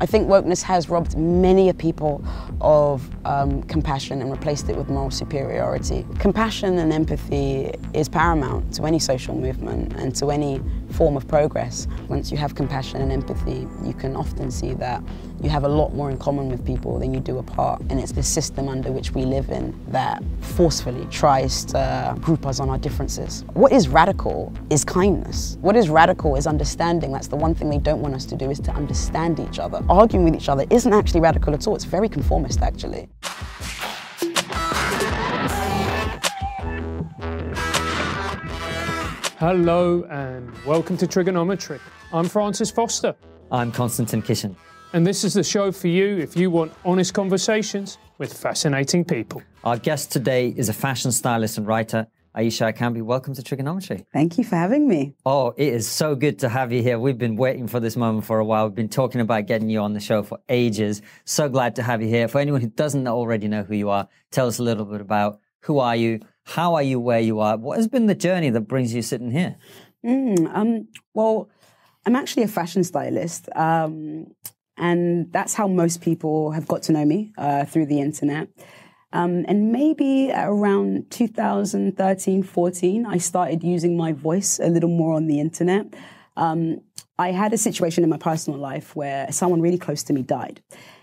I think wokeness has robbed many a people of compassion and replaced it with moral superiority. Compassion and empathy is paramount to any social movement and to any form of progress. Once you have compassion and empathy, you can often see that you have a lot more in common with people than you do apart. And it's the system under which we live in that forcefully tries to group us on our differences. What is radical is kindness. What is radical is understanding. That's the one thing they don't want us to do, is to understand each other. Arguing with each other isn't actually radical at all. It's very conformist, actually. Hello and welcome to TRIGGERnometry. I'm Francis Foster. I'm Konstantin Kishin. And this is the show for you if you want honest conversations with fascinating people. Our guest today is a fashion stylist and writer, Ayishat Akanbi. Welcome to TRIGGERnometry. Thank you for having me. Oh, it is so good to have you here. We've been waiting for this moment for a while. We've been talking about getting you on the show for ages. So glad to have you here. For anyone who doesn't already know who you are, tell us a little bit about who are you, how are you where you are, what has been the journey that brings you sitting here? Well, I'm actually a fashion stylist. And that's how most people have got to know me, through the internet. And maybe around 2013, 14, I started using my voice a little more on the internet. I had a situation in my personal life where someone really close to me died.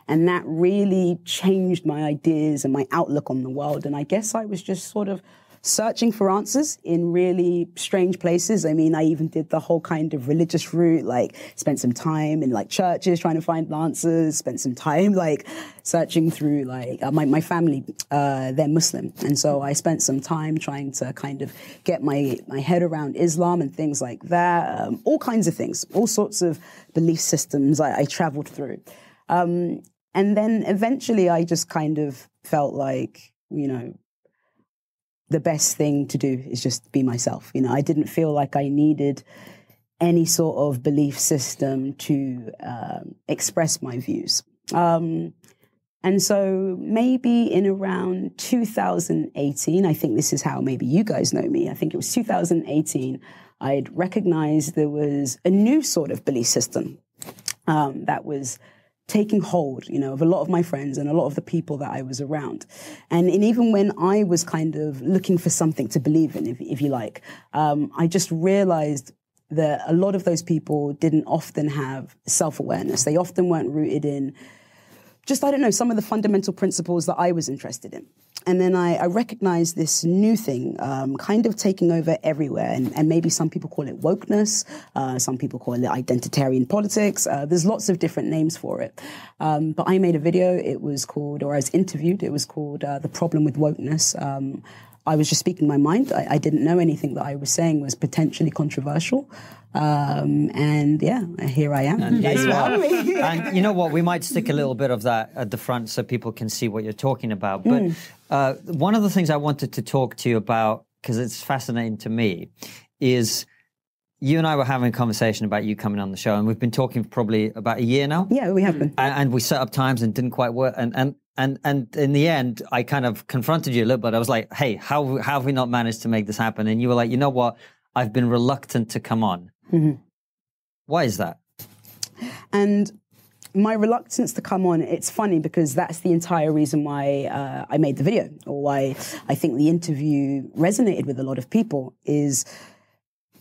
And that really changed my ideas and my outlook on the world. And I guess I was just sort of searching for answers in really strange places. I mean, I even did the whole kind of religious route, like spent some time in like churches trying to find answers, spent some time like searching through like my family, they're Muslim. And so I spent some time trying to kind of get my head around Islam and things like that. All kinds of things, all sorts of belief systems I traveled through. And then eventually I just kind of felt like, you know, the best thing to do is just be myself. You know, I didn't feel like I needed any sort of belief system to express my views. And so maybe in around 2018, I think this is how maybe you guys know me. I think it was 2018, I'd recognized there was a new sort of belief system that was taking hold, you know, of a lot of my friends and a lot of the people that I was around. And even when I was kind of looking for something to believe in, if you like, I just realized that a lot of those people didn't often have self-awareness. They often weren't rooted in just, I don't know, some of the fundamental principles that I was interested in. And then I recognized this new thing kind of taking over everywhere. And maybe some people call it wokeness. Some people call it identitarian politics. There's lots of different names for it. But I made a video. It was called, or I was interviewed. It was called The Problem with Wokeness. I was just speaking my mind. I didn't know anything that I was saying was potentially controversial. And yeah, here I am. And, and you know what? We might stick a little bit of that at the front so people can see what you're talking about. But one of the things I wanted to talk to you about, because it's fascinating to me, is you and I were having a conversation about you coming on the show, and we've been talking for probably about a year now. Yeah, we have been. And we set up times and didn't quite work. And in the end, I kind of confronted you a little bit. I was like, hey, how have we not managed to make this happen? And you were like, you know what? I've been reluctant to come on. Mm-hmm. Why is that? And my reluctance to come on, it's funny because that's the entire reason why I made the video, or why I think the interview resonated with a lot of people, is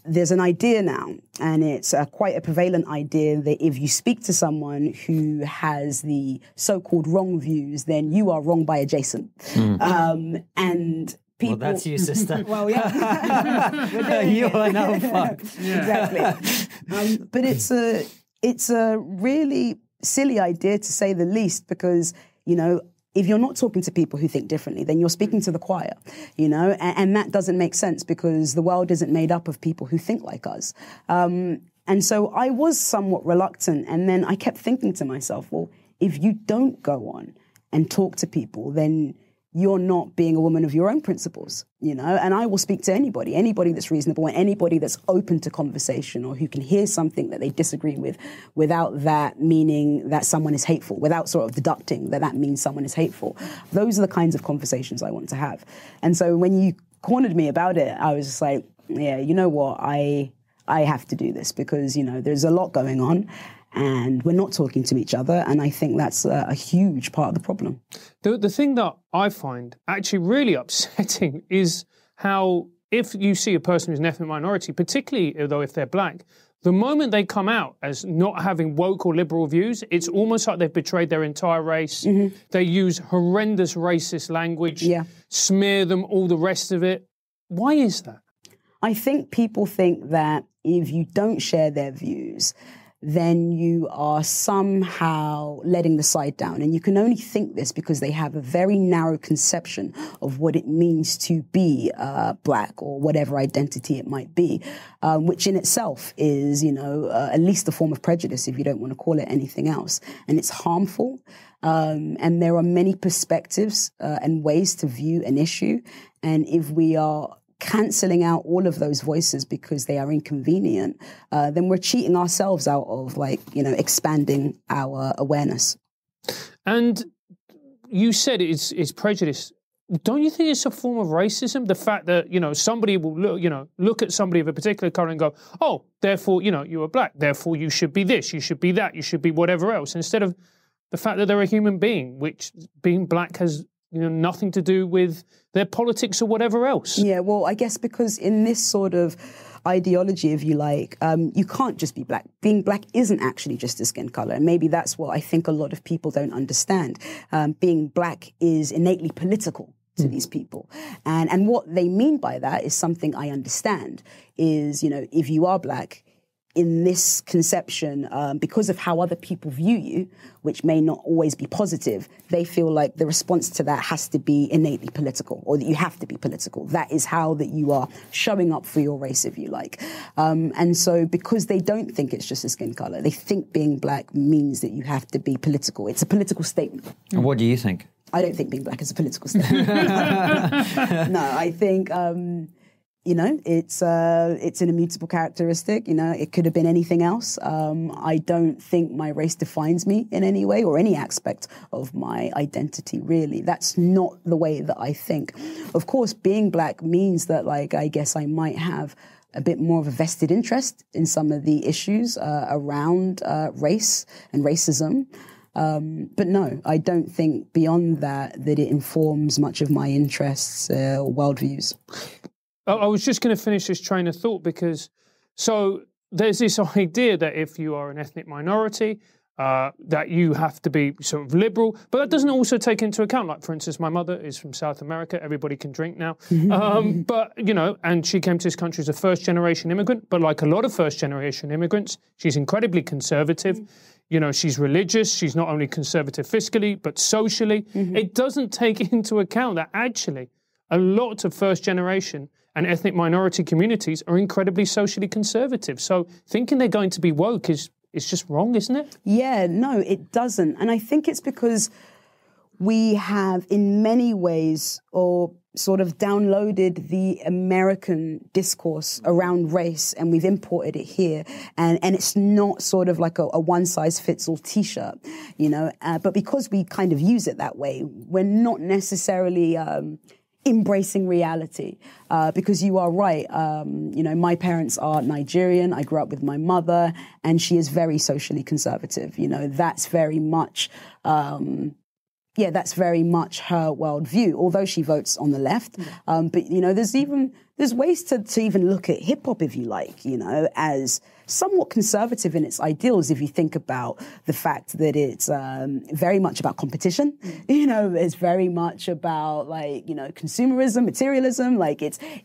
there's an idea now, and it's quite a prevalent idea, that if you speak to someone who has the so-called wrong views, then you are wrong by adjacent. And people... Well, that's you, sister. Well, yeah. You are now fucked. Yeah. Exactly. But it's a really silly idea, to say the least, because, you know, if you're not talking to people who think differently, then you're speaking to the choir, you know, and that doesn't make sense, because the world isn't made up of people who think like us. And so I was somewhat reluctant, and then I kept thinking to myself, well, if you don't go on and talk to people, then you're not being a woman of your own principles, you know, and I will speak to anybody that's reasonable, and anybody that's open to conversation, or who can hear something that they disagree with without that meaning that someone is hateful, without sort of deducting that means someone is hateful. Those are the kinds of conversations I want to have. And so when you cornered me about it, I was just like, yeah, you know what, I have to do this, because, you know, there's a lot going on. and we're not talking to each other. And I think that's a huge part of the problem. The thing that I find actually really upsetting is how if you see a person who's an ethnic minority, particularly though if they're black, the moment they come out as not having woke or liberal views, it's almost like they've betrayed their entire race. They use horrendous racist language, smear them, all the rest of it. Why is that? I think people think that if you don't share their views, then you are somehow letting the side down. And you can only think this because they have a very narrow conception of what it means to be black or whatever identity it might be, which in itself is, at least a form of prejudice, if you don't want to call it anything else. And it's harmful. And there are many perspectives and ways to view an issue. And if we are cancelling out all of those voices because they are inconvenient, then we're cheating ourselves out of expanding our awareness. And you said it's prejudice. Don't you think it's a form of racism? The fact that, somebody will look at somebody of a particular colour and go, oh, therefore, you are black, therefore you should be this, you should be that, you should be whatever else, instead of the fact that they're a human being, which being black has nothing to do with their politics or whatever else. Yeah, well, I guess because in this sort of ideology, if you like, you can't just be black. Being black isn't actually just a skin color. And maybe that's what I think a lot of people don't understand. Being black is innately political to these people. And what they mean by that is something I understand is, if you are black, in this conception, because of how other people view you, which may not always be positive, they feel like the response to that has to be innately political, or that you have to be political. That is how that you are showing up for your race, if you like. And so because they don't think it's just a skin color, they think being black means that you have to be political. It's a political statement. And what do you think? I don't think being black is a political statement. No, I think... it's an immutable characteristic. It could have been anything else. I don't think my race defines me in any way or any aspect of my identity, really. That's not the way that I think. Of course, being black means that, I guess I might have a bit more of a vested interest in some of the issues around race and racism. But no, I don't think beyond that it informs much of my interests or worldviews. I was just going to finish this train of thought because, so there's this idea that if you are an ethnic minority, that you have to be sort of liberal, but that doesn't also take into account, like, for instance, my mother is from South America, everybody can drink now, but, and she came to this country as a first-generation immigrant, but like a lot of first-generation immigrants, she's incredibly conservative. She's religious, she's not only conservative fiscally, but socially. It doesn't take into account that actually a lot of first-generation and ethnic minority communities are incredibly socially conservative. So thinking they're going to be woke is just wrong, isn't it? Yeah, no, it doesn't. And I think it's because we have in many ways or sort of downloaded the American discourse around race and we've imported it here. And it's not sort of like a one-size-fits-all T-shirt, but because we kind of use it that way, we're not necessarily... embracing reality, because you are right. My parents are Nigerian. I grew up with my mother, and she is very socially conservative. That's very much, that's very much her worldview. Although she votes on the left, but there's ways to even look at hip hop, if you like, as somewhat conservative in its ideals if you think about the fact that it's very much about competition. It's very much about consumerism, materialism.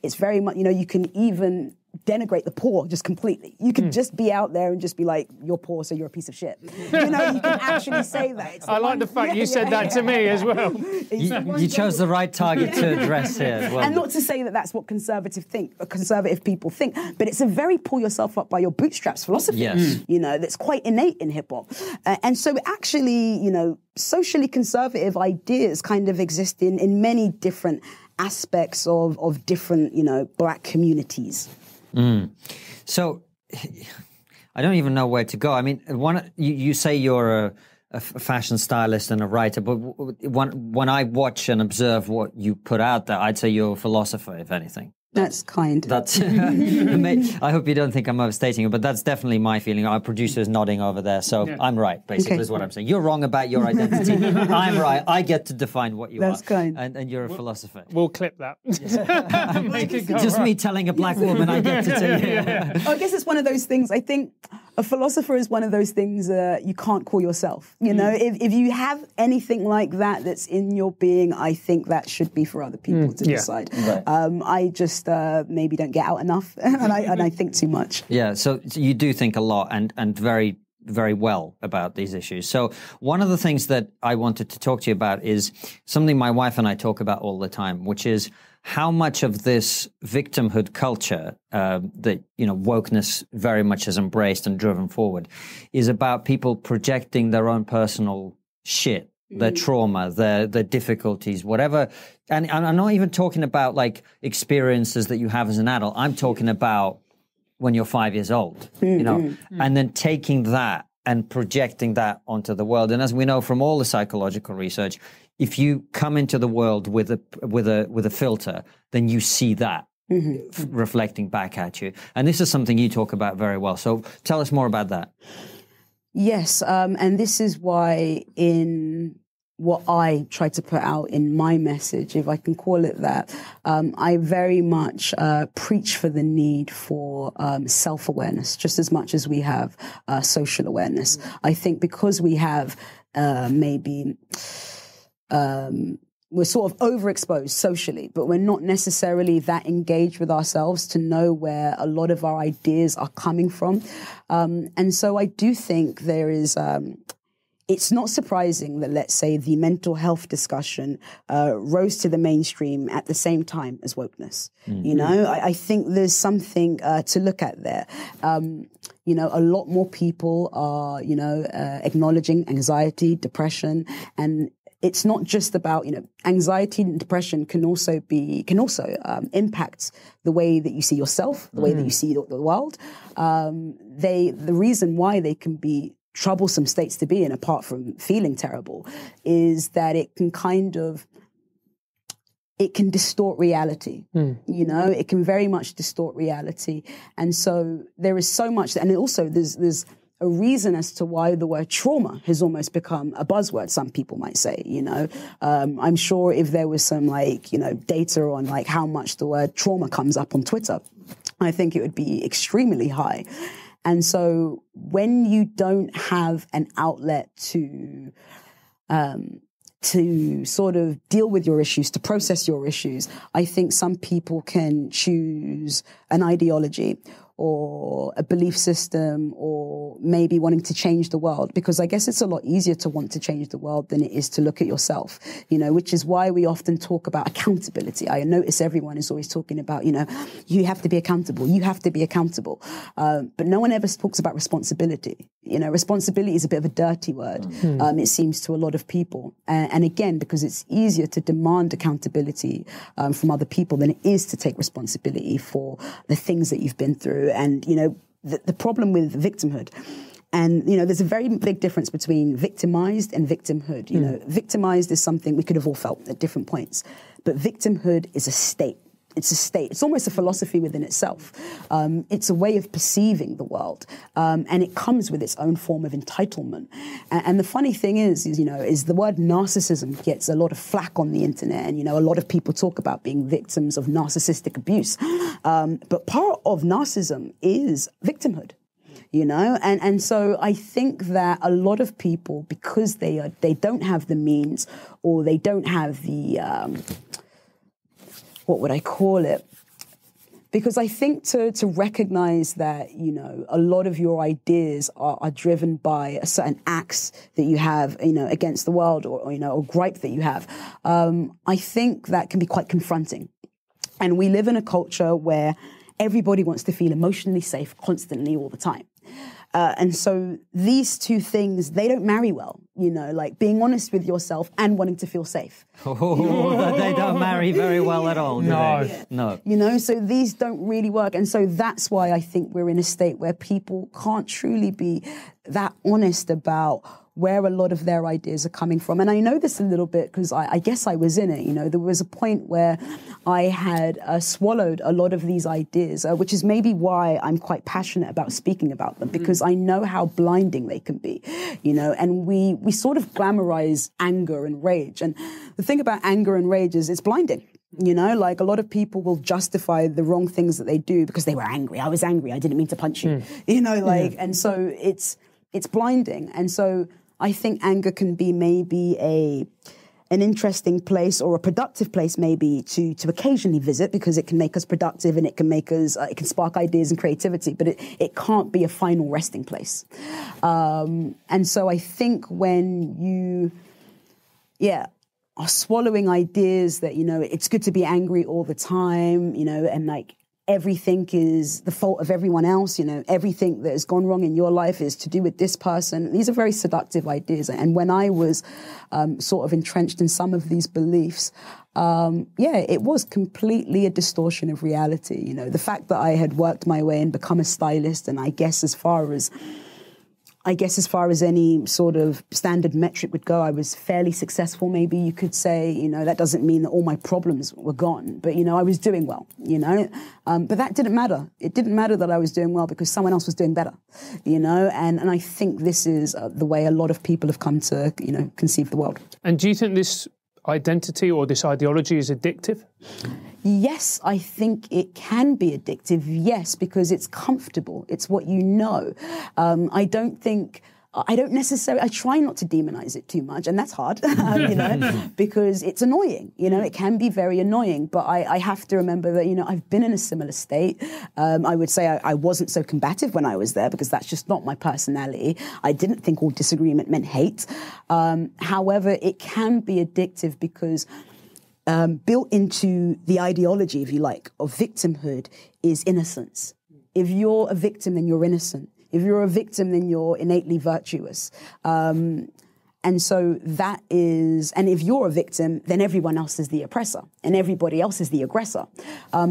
It's very much, you can even denigrate the poor just completely. You could just be out there and just be like, you're poor, so you're a piece of shit. You can actually say that. I like the fact you said that to me as well. You chose the right target to address here as well. And not to say that that's what conservative people think, but it's a very pull yourself up by your bootstraps philosophy. Yes. That's quite innate in hip hop. And so actually, socially conservative ideas kind of exist in many different aspects of different, black communities. So I don't even know where to go. I mean, you say you're a fashion stylist and a writer, but when I watch and observe what you put out there, I'd say you're a philosopher, if anything. That's kind. That's. I hope you don't think I'm overstating it, but that's definitely my feeling. Our producer is nodding over there, so I'm right. Basically, is what I'm saying. You're wrong about your identity. I'm right. I get to define what you are. That's kind. And you're a philosopher. We'll clip that. Make it go Just right. me telling a black woman I get to tell you. I guess it's one of those things. I think a philosopher is one of those things you can't call yourself. You know, if you have anything like that that's in your being, I think that should be for other people to decide. Right. I just maybe don't get out enough, and I think too much. Yeah, so you do think a lot and very, very well about these issues. So one of the things that I wanted to talk to you about is something my wife and I talk about all the time, which is how much of this victimhood culture that, you know, wokeness very much has embraced and driven forward is about people projecting their own personal shit, their trauma, their difficulties, whatever. And I'm not even talking about like experiences that you have as an adult. I'm talking about when you're 5 years old, you know, and then taking that and projecting that onto the world. And as we know from all the psychological research, if you come into the world with a filter, then you see that reflecting back at you. And this is something you talk about very well. So tell us more about that. Yes, and this is why in what I try to put out in my message, if I can call it that, I very much preach for the need for self-awareness, just as much as we have social awareness. I think because we have we're sort of overexposed socially, but we're not necessarily that engaged with ourselves to know where a lot of our ideas are coming from. And so I do think there is, it's not surprising that, let's say, the mental health discussion rose to the mainstream at the same time as wokeness. You know, I think there's something to look at there. You know, a lot more people are, you know, acknowledging anxiety, depression, and it's not just about, you know, anxiety and depression can also impact the way that you see yourself, the way that you see the world. The reason why they can be troublesome states to be in, apart from feeling terrible, is that it can distort reality. You know, it can very much distort reality. And so there is so much, and also there's a reason as to why the word trauma has almost become a buzzword, some people might say, you know. I'm sure if there was some, like, you know, data on like how much the word trauma comes up on Twitter, I think it would be extremely high. And so when you don't have an outlet to sort of deal with your issues, to process your issues, I think some people can choose an ideology or a belief system, or maybe wanting to change the world, because I guess it's a lot easier to want to change the world than it is to look at yourself, you know, which is why we often talk about accountability. I notice everyone is always talking about, you know, you have to be accountable, you have to be accountable. But no one ever talks about responsibility. You know, responsibility is a bit of a dirty word, it seems to a lot of people. And again, because it's easier to demand accountability from other people than it is to take responsibility for the things that you've been through. And, you know, the problem with victimhood, and, you know, there's a very big difference between victimized and victimhood. You know, victimized is something we could have all felt at different points, but victimhood is a state. It's a state. It's almost a philosophy within itself. It's a way of perceiving the world, and it comes with its own form of entitlement. And the funny thing is, you know, is the word narcissism gets a lot of flack on the internet, and, you know, a lot of people talk about being victims of narcissistic abuse. But part of narcissism is victimhood. You know, and so I think that a lot of people, because they don't have the means, or they don't have the what would I call it? Because I think to recognize that, you know, a lot of your ideas are driven by a certain acts that you have, you know, against the world, or you know, or gripe that you have, I think that can be quite confronting. And we live in a culture where everybody wants to feel emotionally safe constantly all the time. And so these two things, they don't marry well, you know, like being honest with yourself and wanting to feel safe. Oh, they don't marry very well at all, do they? Yeah. No. You know, so these don't really work. And so that's why I think we're in a state where people can't truly be that honest about where a lot of their ideas are coming from. And I know this a little bit because I guess I was in it. You know, there was a point where I had swallowed a lot of these ideas, which is maybe why I'm quite passionate about speaking about them, because I know how blinding they can be, you know, and we sort of glamorize anger and rage. And the thing about anger and rage is it's blinding. You know, like a lot of people will justify the wrong things that they do because they were angry. I was angry. I didn't mean to punch you. You know, like, and so it's blinding. And so I think anger can be maybe an interesting place or a productive place maybe to occasionally visit, because it can make us productive and it can make us, it can spark ideas and creativity, but it can't be a final resting place. And so I think when you, are swallowing ideas that, you know, it's good to be angry all the time, you know, and like everything is the fault of everyone else, you know, everything that has gone wrong in your life is to do with this person. These are very seductive ideas. And when I was sort of entrenched in some of these beliefs, it was completely a distortion of reality. You know, the fact that I had worked my way and become a stylist, and I guess as far as any sort of standard metric would go, I was fairly successful, maybe you could say. You know, that doesn't mean that all my problems were gone, but, you know, I was doing well, you know. But that didn't matter. It didn't matter that I was doing well because someone else was doing better, you know. And I think this is the way a lot of people have come to, you know, conceive the world. And do you think this identity or this ideology is addictive? Yes, I think it can be addictive, yes, because it's comfortable. It's what you know. I try not to demonize it too much, and that's hard, you know, because it's annoying, you know, it can be very annoying, but I have to remember that, you know, I've been in a similar state. I would say I wasn't so combative when I was there because that's just not my personality. I didn't think all disagreement meant hate. However, it can be addictive because built into the ideology, if you like, of victimhood is innocence. If you're a victim, then you're innocent. If you're a victim, then you're innately virtuous. And so that is, and if you're a victim, then everyone else is the oppressor and everybody else is the aggressor.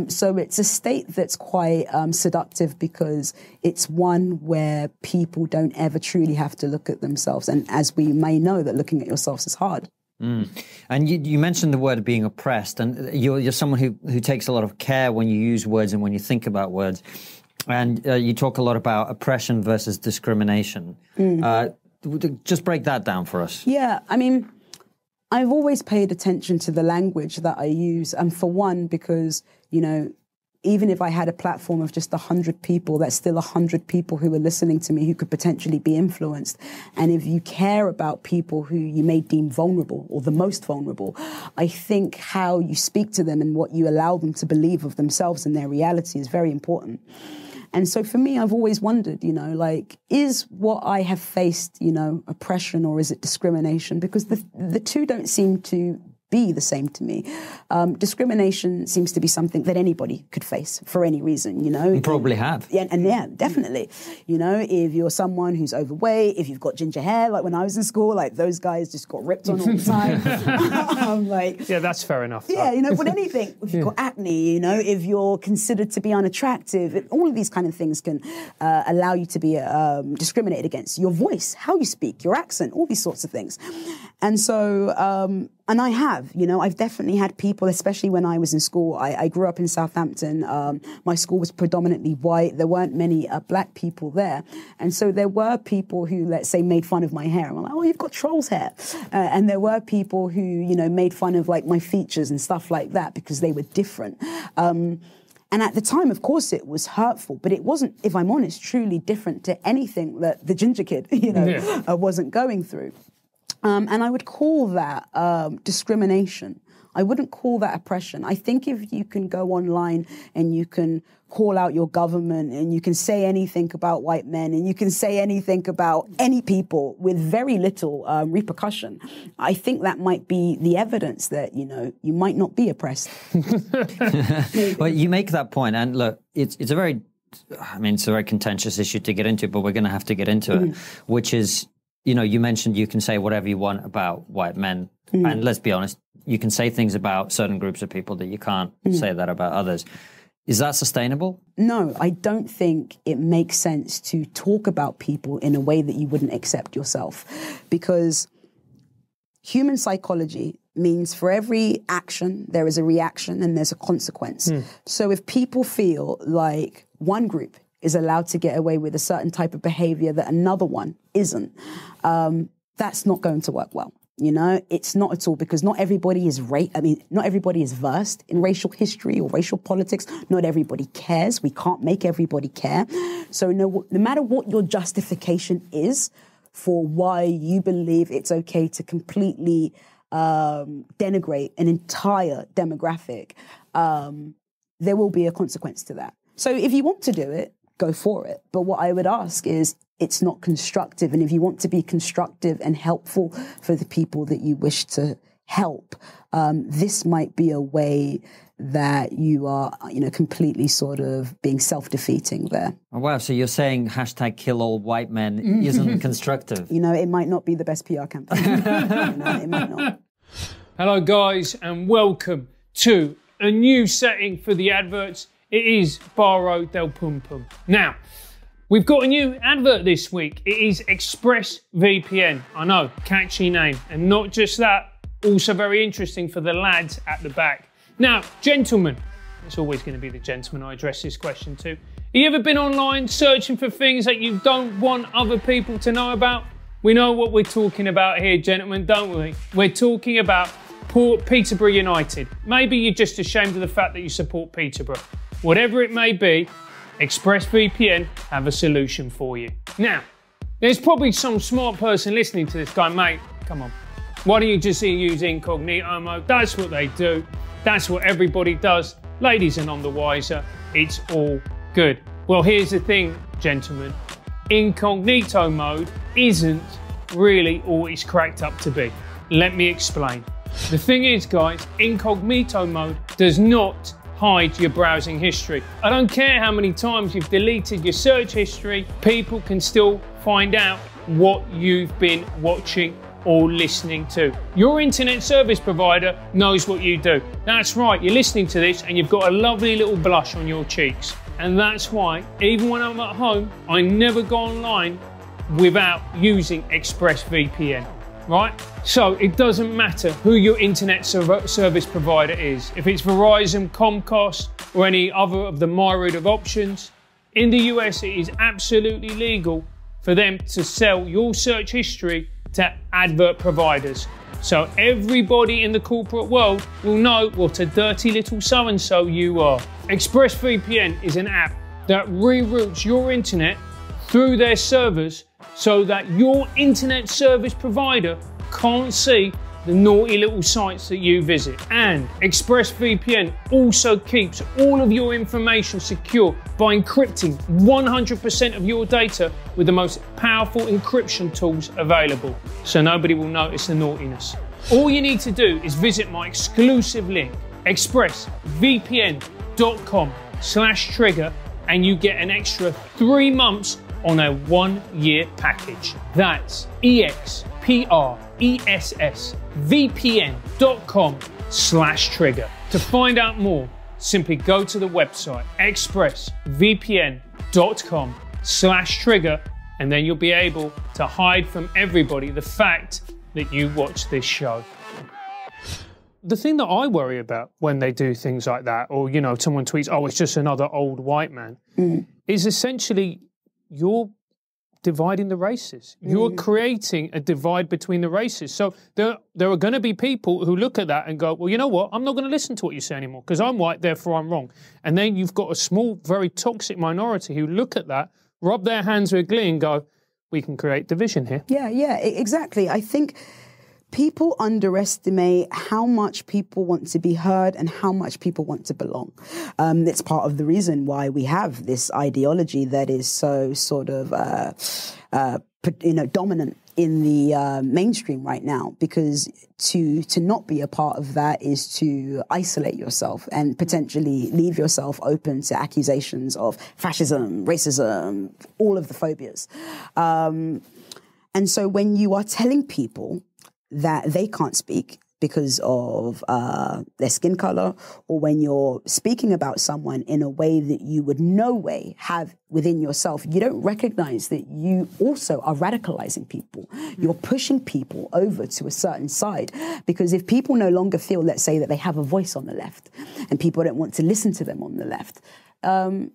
So it's a state that's quite seductive because it's one where people don't ever truly have to look at themselves. And as we may know, that looking at yourselves is hard. And you mentioned the word being oppressed, and you're someone who takes a lot of care when you use words and when you think about words. And you talk a lot about oppression versus discrimination. Just break that down for us. Yeah, I mean, I've always paid attention to the language that I use. And for one, because, you know, even if I had a platform of just 100 people, that's still 100 people who are listening to me who could potentially be influenced. And if you care about people who you may deem vulnerable or the most vulnerable, I think how you speak to them and what you allow them to believe of themselves and their reality is very important. And so for me, I've always wondered, you know, like, is what I have faced, you know, oppression or is it discrimination? Because the two don't seem to be the same to me. Discrimination seems to be something that anybody could face for any reason, you know. You probably have. Yeah, and yeah, definitely. You know, if you're someone who's overweight, if you've got ginger hair, like when I was in school, like those guys just got ripped on all the time. Like, yeah, that's fair enough. Yeah, you know, but anything, if you've got acne, you know, if you're considered to be unattractive, all of these kind of things can allow you to be discriminated against. Your voice, how you speak, your accent, all these sorts of things. And so, and I have, you know, I've definitely had people, especially when I was in school. I grew up in Southampton. My school was predominantly white. There weren't many black people there. And so there were people who, let's say, made fun of my hair. I'm like, oh, you've got troll's hair. And there were people who, you know, made fun of like my features and stuff like that because they were different. And at the time, of course, it was hurtful, but it wasn't, if I'm honest, truly different to anything that the ginger kid, you know, wasn't going through. And I would call that discrimination. I wouldn't call that oppression. I think if you can go online and you can call out your government and you can say anything about white men and you can say anything about any people with very little repercussion, I think that might be the evidence that, you know, you might not be oppressed. Well, you make that point, and look, it's a very, I mean, it's a very contentious issue to get into, but we're going to have to get into it, which is, you know, you mentioned you can say whatever you want about white men. And let's be honest, you can say things about certain groups of people that you can't say that about others. Is that sustainable? No, I don't think it makes sense to talk about people in a way that you wouldn't accept yourself. Because human psychology means for every action, there is a reaction and there's a consequence. So if people feel like one group is allowed to get away with a certain type of behavior that another one isn't, that's not going to work well. You know, it's not at all, because not everybody is not everybody is versed in racial history or racial politics. Not everybody cares. We can't make everybody care. So no matter what your justification is for why you believe it's okay to completely denigrate an entire demographic, there will be a consequence to that. So if you want to do it, go for it. But what I would ask is, it's not constructive. And if you want to be constructive and helpful for the people that you wish to help, this might be a way that you are, completely sort of being self-defeating there. Oh, wow. So you're saying hashtag kill all white men isn't constructive? It might not be the best PR campaign. It might not. Hello, guys, and welcome to a new setting for the adverts. It is Barrow Del Pum Pum. Now, we've got a new advert this week. It is ExpressVPN. I know, catchy name. And not just that, also very interesting for the lads at the back. Now, gentlemen, it's always going to be the gentleman I address this question to. Have you ever been online searching for things that you don't want other people to know about? We know what we're talking about here, gentlemen, don't we? We're talking about Peterborough United. Maybe you're just ashamed of the fact that you support Peterborough. Whatever it may be, ExpressVPN have a solution for you. Now, there's probably some smart person listening to this going, mate, come on. Why don't you just use incognito mode? That's what they do. That's what everybody does. Ladies are none the wiser. It's all good. Well, here's the thing, gentlemen. Incognito mode isn't really all it's cracked up to be. Let me explain. The thing is, guys, incognito mode does not hide your browsing history. I don't care how many times you've deleted your search history, people can still find out what you've been watching or listening to. Your internet service provider knows what you do. That's right, you're listening to this and you've got a lovely little blush on your cheeks. And that's why, even when I'm at home, I never go online without using ExpressVPN. Right? So it doesn't matter who your internet service provider is. If it's Verizon, Comcast, or any other of the myriad of options, in the US it is absolutely legal for them to sell your search history to advert providers. So everybody in the corporate world will know what a dirty little so-and-so you are. ExpressVPN is an app that reroutes your internet through their servers so that your internet service provider can't see the naughty little sites that you visit. And ExpressVPN also keeps all of your information secure by encrypting 100% of your data with the most powerful encryption tools available, so nobody will notice the naughtiness. All you need to do is visit my exclusive link, expressvpn.com/trigger, and you get an extra 3 months on a 1-year package. That's expressvpn.com/trigger. To find out more, simply go to the website expressvpn.com/trigger, and then you'll be able to hide from everybody the fact that you watch this show. The thing that I worry about when they do things like that, or someone tweets, oh, it's just another old white man, is essentially you're dividing the races. You're creating a divide between the races. So there are going to be people who look at that and go, well, you know what? I'm not going to listen to what you say anymore because I'm white, therefore I'm wrong. And then you've got a small, very toxic minority who look at that, rub their hands with glee and go, we can create division here. Yeah, exactly. I think people underestimate how much people want to be heard and how much people want to belong. It's part of the reason why we have this ideology that is so sort of, dominant in the mainstream right now, because to not be a part of that is to isolate yourself and potentially leave yourself open to accusations of fascism, racism, all of the phobias. And so when you are telling people that they can't speak because of their skin color, or when you're speaking about someone in a way that you would no way have within yourself, you don't recognize that you also are radicalizing people. You're pushing people over to a certain side, because if people no longer feel, let's say, that they have a voice on the left and people don't want to listen to them on the left,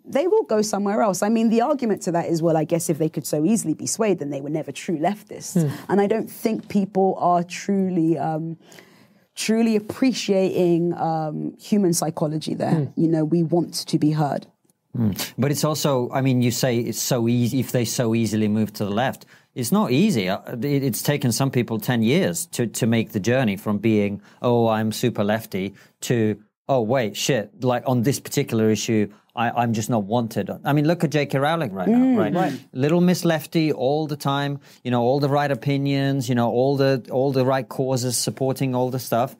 they will go somewhere else. I mean, the argument to that is, well, I guess if they could so easily be swayed, then they were never true leftists. And I don't think people are truly appreciating human psychology there. You know, we want to be heard. But it's also, I mean, you say it's so easy, if they so easily move to the left. It's not easy. It's taken some people 10 years to make the journey from being, oh, I'm super lefty, to, oh, wait, shit, like on this particular issue, I'm just not wanted. I mean, look at J.K. Rowling right now, right? Little Miss Lefty all the time, you know, all the right opinions, you know, all the right causes, supporting all the stuff.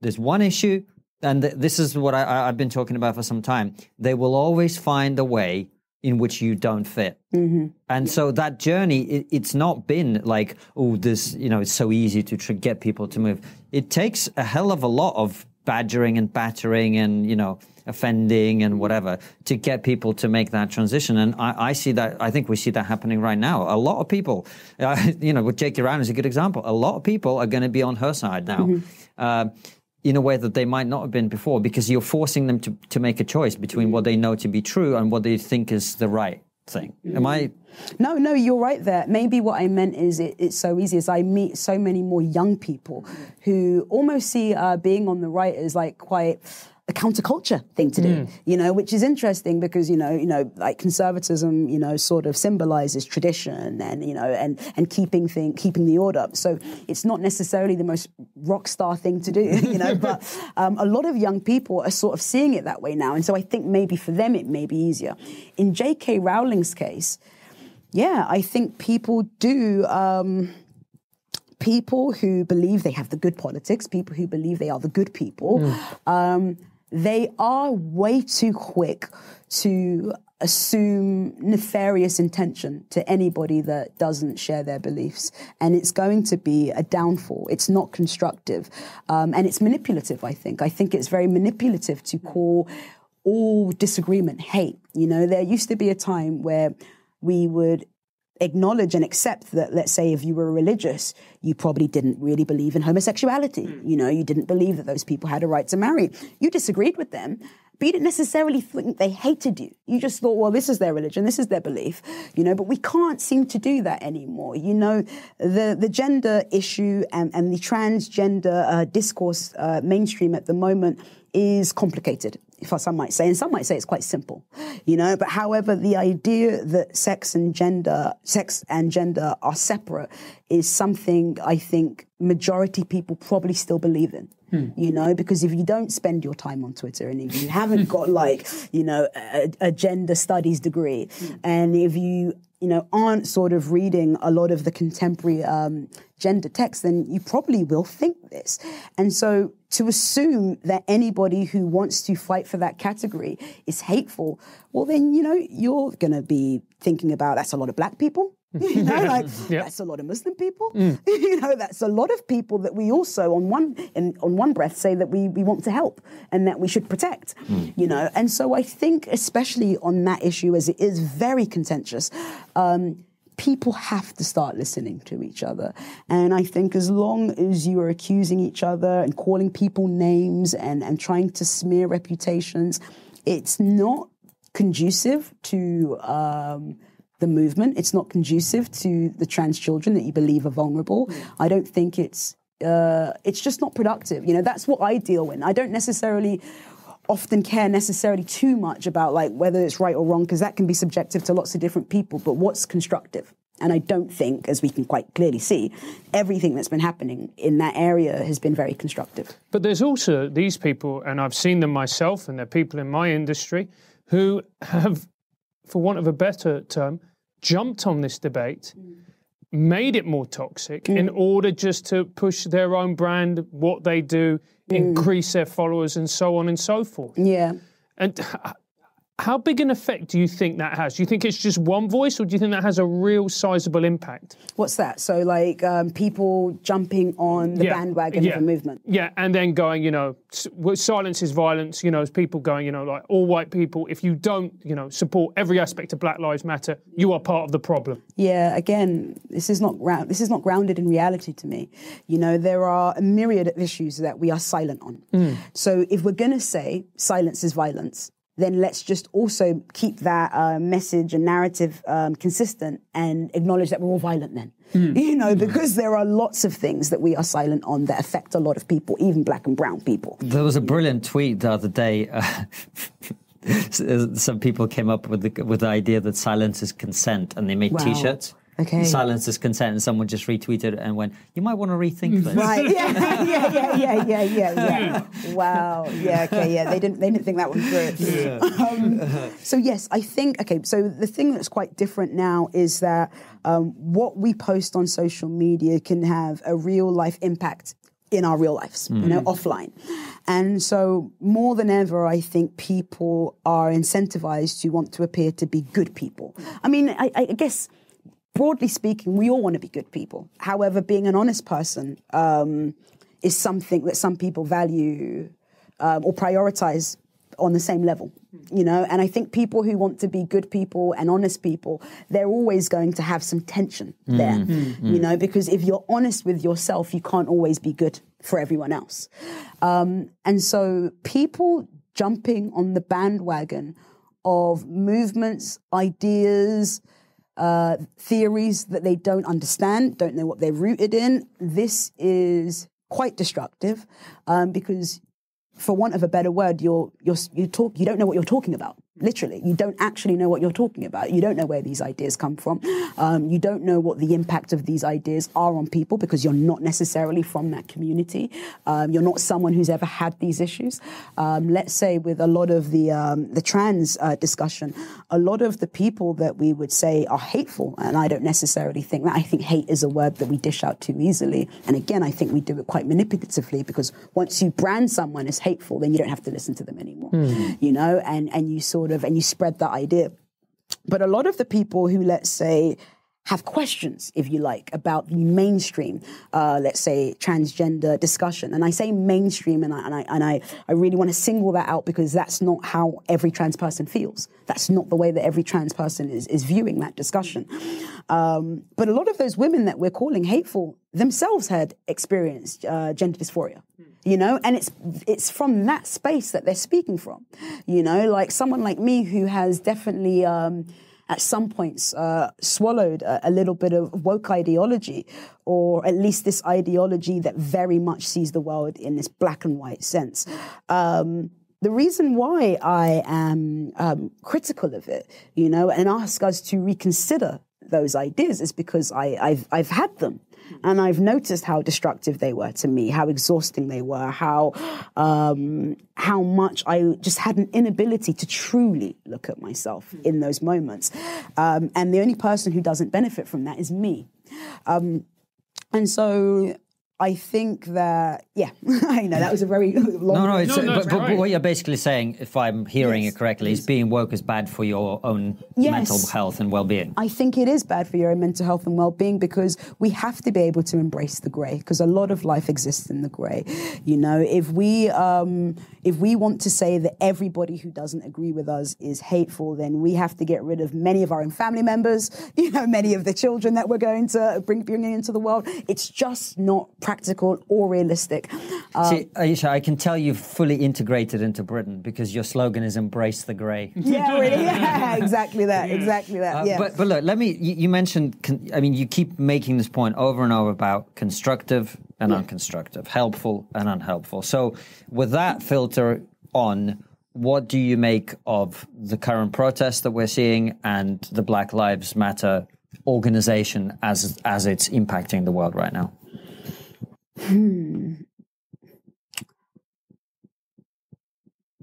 There's one issue, and this is what I've been talking about for some time. They will always find a way in which you don't fit. And so that journey, it's not been like, oh, this, you know, it's so easy to get people to move. It takes a hell of a lot of badgering and battering and, you know, offending and whatever to get people to make that transition. And I see that, I think we see that happening right now. A lot of people, you know, with J.K. Rowling is a good example. A lot of people are going to be on her side now. In a way that they might not have been before, because you're forcing them to make a choice between what they know to be true and what they think is the right thing. Am I? No, you're right there. Maybe what I meant is it's so easy, as I meet so many more young people who almost see being on the right as like quite a counterculture thing to do, you know, which is interesting because, you know, like conservatism, you know, sort of symbolizes tradition and, you know, and keeping the order. So it's not necessarily the most rock star thing to do, you know, but a lot of young people are sort of seeing it that way now. And so I think maybe for them it may be easier. In J.K. Rowling's case, yeah, I think people do... people who believe they have the good politics, people who believe they are the good people, they are way too quick to assume nefarious intention to anybody that doesn't share their beliefs. And it's going to be a downfall. It's not constructive. And it's manipulative, I think. I think it's very manipulative to call all disagreement hate. You know, there used to be a time where we would acknowledge and accept that, let's say, if you were religious, you probably didn't really believe in homosexuality. You know, you didn't believe that those people had a right to marry. You disagreed with them, but you didn't necessarily think they hated you. You just thought, well, this is their religion, this is their belief, you know, but we can't seem to do that anymore. You know, the gender issue and the transgender discourse mainstream at the moment is complicated, if some might say, and some might say it's quite simple, you know. But however, the idea that sex and gender are separate is something I think majority people probably still believe in, you know, because if you don't spend your time on Twitter and if you haven't got like, you know, a gender studies degree, and if you know, aren't sort of reading a lot of the contemporary gender texts, then you probably will think this. And so to assume that anybody who wants to fight for that category is hateful, well, then, you know, you're going to be thinking about, that's a lot of black people. You know, like that's a lot of Muslim people. You know, that's a lot of people that we also, on one breath, say that we want to help and that we should protect. You know, and so I think, especially on that issue, as it is very contentious, people have to start listening to each other. And I think as long as you are accusing each other and calling people names and trying to smear reputations, it's not conducive to the movement. It's not conducive to the trans children that you believe are vulnerable. I don't think it's just not productive. You know, that's what I deal with. I don't necessarily often care necessarily too much about like whether it's right or wrong, because that can be subjective to lots of different people, but what's constructive. And I don't think, as we can quite clearly see, everything that's been happening in that area has been very constructive. But there's also these people, and I've seen them myself, and they're people in my industry who have, for want of a better term, jumped on this debate, made it more toxic in order just to push their own brand, what they do, increase their followers and so on and so forth. Yeah. And How big an effect do you think that has? Do you think it's just one voice, or do you think that has a real sizable impact? What's that? So, like, people jumping on the bandwagon of a movement. Yeah, and then going, you know, silence is violence, you know, as people going, you know, like, all white people, if you don't, you know, support every aspect of Black Lives Matter, you are part of the problem. Yeah, again, this is not grounded in reality to me. You know, there are a myriad of issues that we are silent on. So if we're going to say silence is violence, then let's just also keep that message and narrative consistent and acknowledge that we're all violent then. You know, because there are lots of things that we are silent on that affect a lot of people, even black and brown people. There was a brilliant tweet the other day. Some people came up with the idea that silence is consent, and they made T-shirts. Okay. Silence is consent, and someone just retweeted it and went, "You might want to rethink this." Right? Yeah. Wow. Yeah. Okay. Yeah. They didn't think that one through. So yes, I think. Okay. So the thing that's quite different now is that what we post on social media can have a real life impact in our real lives, you know, offline. And so more than ever, I think people are incentivized to want to appear to be good people. I mean, I guess, broadly speaking, we all want to be good people. However, being an honest person is something that some people value or prioritize on the same level, you know? And I think people who want to be good people and honest people, they're always going to have some tension there, you know? Because if you're honest with yourself, you can't always be good for everyone else. And so people jumping on the bandwagon of movements, ideas, theories that they don't understand, don't know what they're rooted in. This is quite destructive because, for want of a better word, you don't know what you're talking about. Literally, you don't actually know what you're talking about. You don't know where these ideas come from. You don't know what the impact of these ideas are on people because you're not necessarily from that community. You're not someone who's ever had these issues. Let's say with a lot of the trans discussion, a lot of the people that we would say are hateful, and I don't necessarily think that. I think hate is a word that we dish out too easily. And again, I think we do it quite manipulatively because once you brand someone as hateful, then you don't have to listen to them anymore. You know, and you and you spread that idea. But a lot of the people who, let's say, have questions, if you like, about the mainstream, let's say, transgender discussion. And I say mainstream, and I really want to single that out because that's not how every trans person feels. That's not the way that every trans person is viewing that discussion. But a lot of those women that we're calling hateful themselves had experienced gender dysphoria. You know, and it's from that space that they're speaking from. You know, like someone like me who has definitely at some points swallowed a little bit of woke ideology, or at least this ideology that very much sees the world in this black and white sense. The reason why I am critical of it, you know, and ask us to reconsider those ideas is because I've had them. And I've noticed how destructive they were to me, how exhausting they were, how much I just had an inability to truly look at myself in those moments. And the only person who doesn't benefit from that is me. And so I think that, yeah, I know that was a very long... But what you're basically saying, if I'm hearing it correctly, is being woke is bad for your own mental health and well-being. I think it is bad for your own mental health and well-being because we have to be able to embrace the grey, because a lot of life exists in the grey. You know, if we want to say that everybody who doesn't agree with us is hateful, then we have to get rid of many of our own family members, you know, many of the children that we're going to bring into the world. It's just not practical or realistic. See, Ayisha, I can tell you've fully integrated into Britain because your slogan is "Embrace the Grey." Yeah, really. Yeah, exactly that. Exactly that. Yeah. But look, you mentioned. I mean, you keep making this point over and over about constructive and unconstructive, helpful and unhelpful. So, with that filter on, what do you make of the current protests that we're seeing and the Black Lives Matter organization as it's impacting the world right now?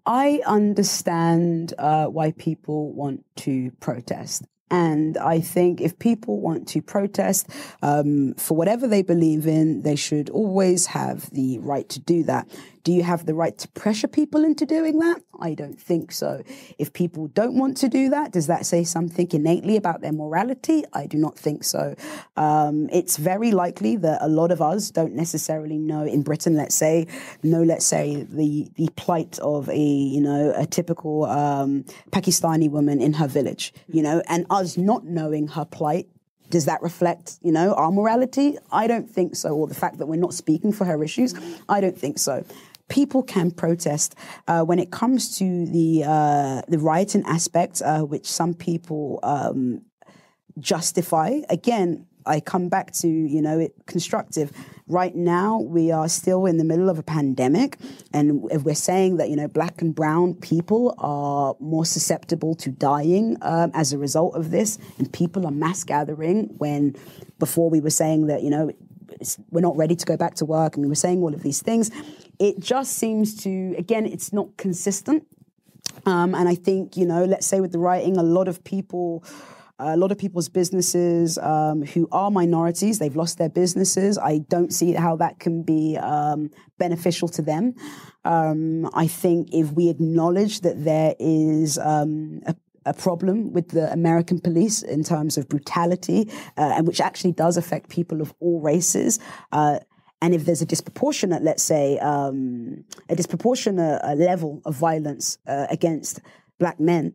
I understand why people want to protest. And I think if people want to protest for whatever they believe in, they should always have the right to do that. Do you have the right to pressure people into doing that? I don't think so. If people don't want to do that, does that say something innately about their morality? I do not think so. It's very likely that a lot of us don't necessarily know in Britain, let's say, the plight of a typical Pakistani woman in her village, and us not knowing her plight. Does that reflect, our morality? I don't think so. Or the fact that we're not speaking for her issues? I don't think so. People can protest when it comes to the rioting aspect, which some people justify. Again, I come back to, constructive. Right now, we are still in the middle of a pandemic, and if we're saying that, black and brown people are more susceptible to dying as a result of this, and people are mass gathering when before we were saying that, we're not ready to go back to work, and we were saying all of these things, it just seems to, again, it's not consistent. And I think, let's say with the rioting, a lot of people's businesses who are minorities, they've lost their businesses. I don't see how that can be beneficial to them. I think if we acknowledge that there is a problem with the American police in terms of brutality, and which actually does affect people of all races, and if there's a disproportionate, let's say, level of violence against black men,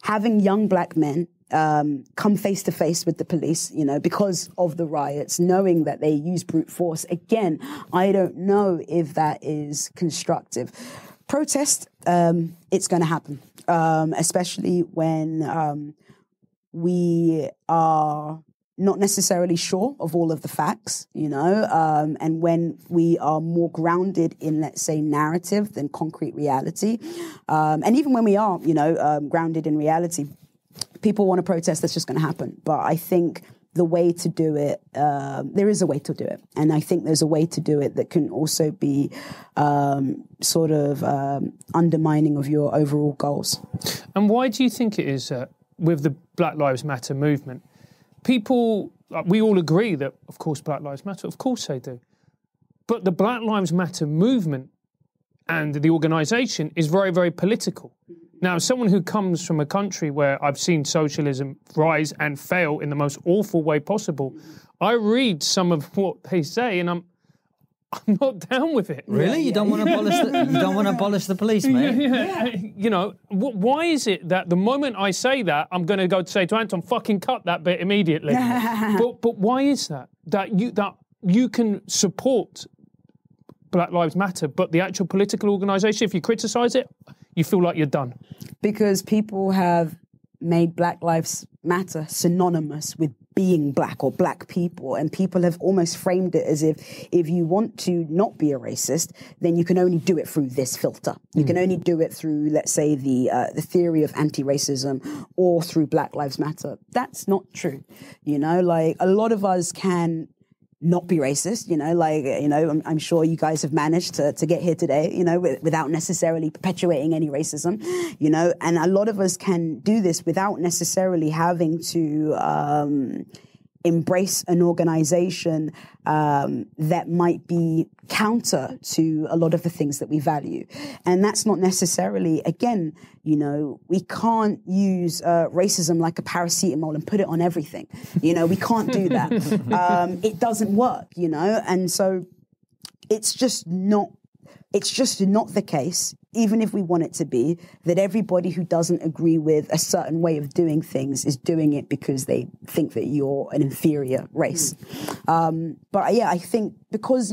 having young black men come face to face with the police, because of the riots, knowing that they use brute force. Again, I don't know if that is constructive. Protest, it's going to happen, especially when we are not necessarily sure of all of the facts, and when we are more grounded in, let's say, narrative than concrete reality. And even when we are, grounded in reality, people want to protest, that's just going to happen. But I think the way to do it, there is a way to do it. And I think there's a way to do it that can also be undermining of your overall goals. And why do you think it is with the Black Lives Matter movement, people, we all agree that, of course, Black Lives Matter, of course they do. But the Black Lives Matter movement and the organisation is very, very political. Now, as someone who comes from a country where I've seen socialism rise and fail in the most awful way possible, I read some of what they say and I'm not down with it. Really? You don't want to abolish the police, mate? Why is it that the moment I say that, I'm going to go to say to Anton, fucking cut that bit immediately. but why is that? That you can support Black Lives Matter, but the actual political organisation, if you criticise it, you feel like you're done. Because people have made Black Lives Matter synonymous with being black or black people, and people have almost framed it as if you want to not be a racist, then you can only do it through this filter. You can only do it through, let's say, the theory of anti-racism or through Black Lives Matter. That's not true. A lot of us can not be racist, I'm sure you guys have managed to get here today, without necessarily perpetuating any racism, and a lot of us can do this without necessarily having to embrace an organization that might be counter to a lot of the things that we value. And that's not necessarily, again, we can't use racism like a paracetamol and put it on everything. We can't do that. It doesn't work, and so it's just not the case, even if we want it to be, that everybody who doesn't agree with a certain way of doing things is doing it because they think that you're an inferior race. But yeah, I think because,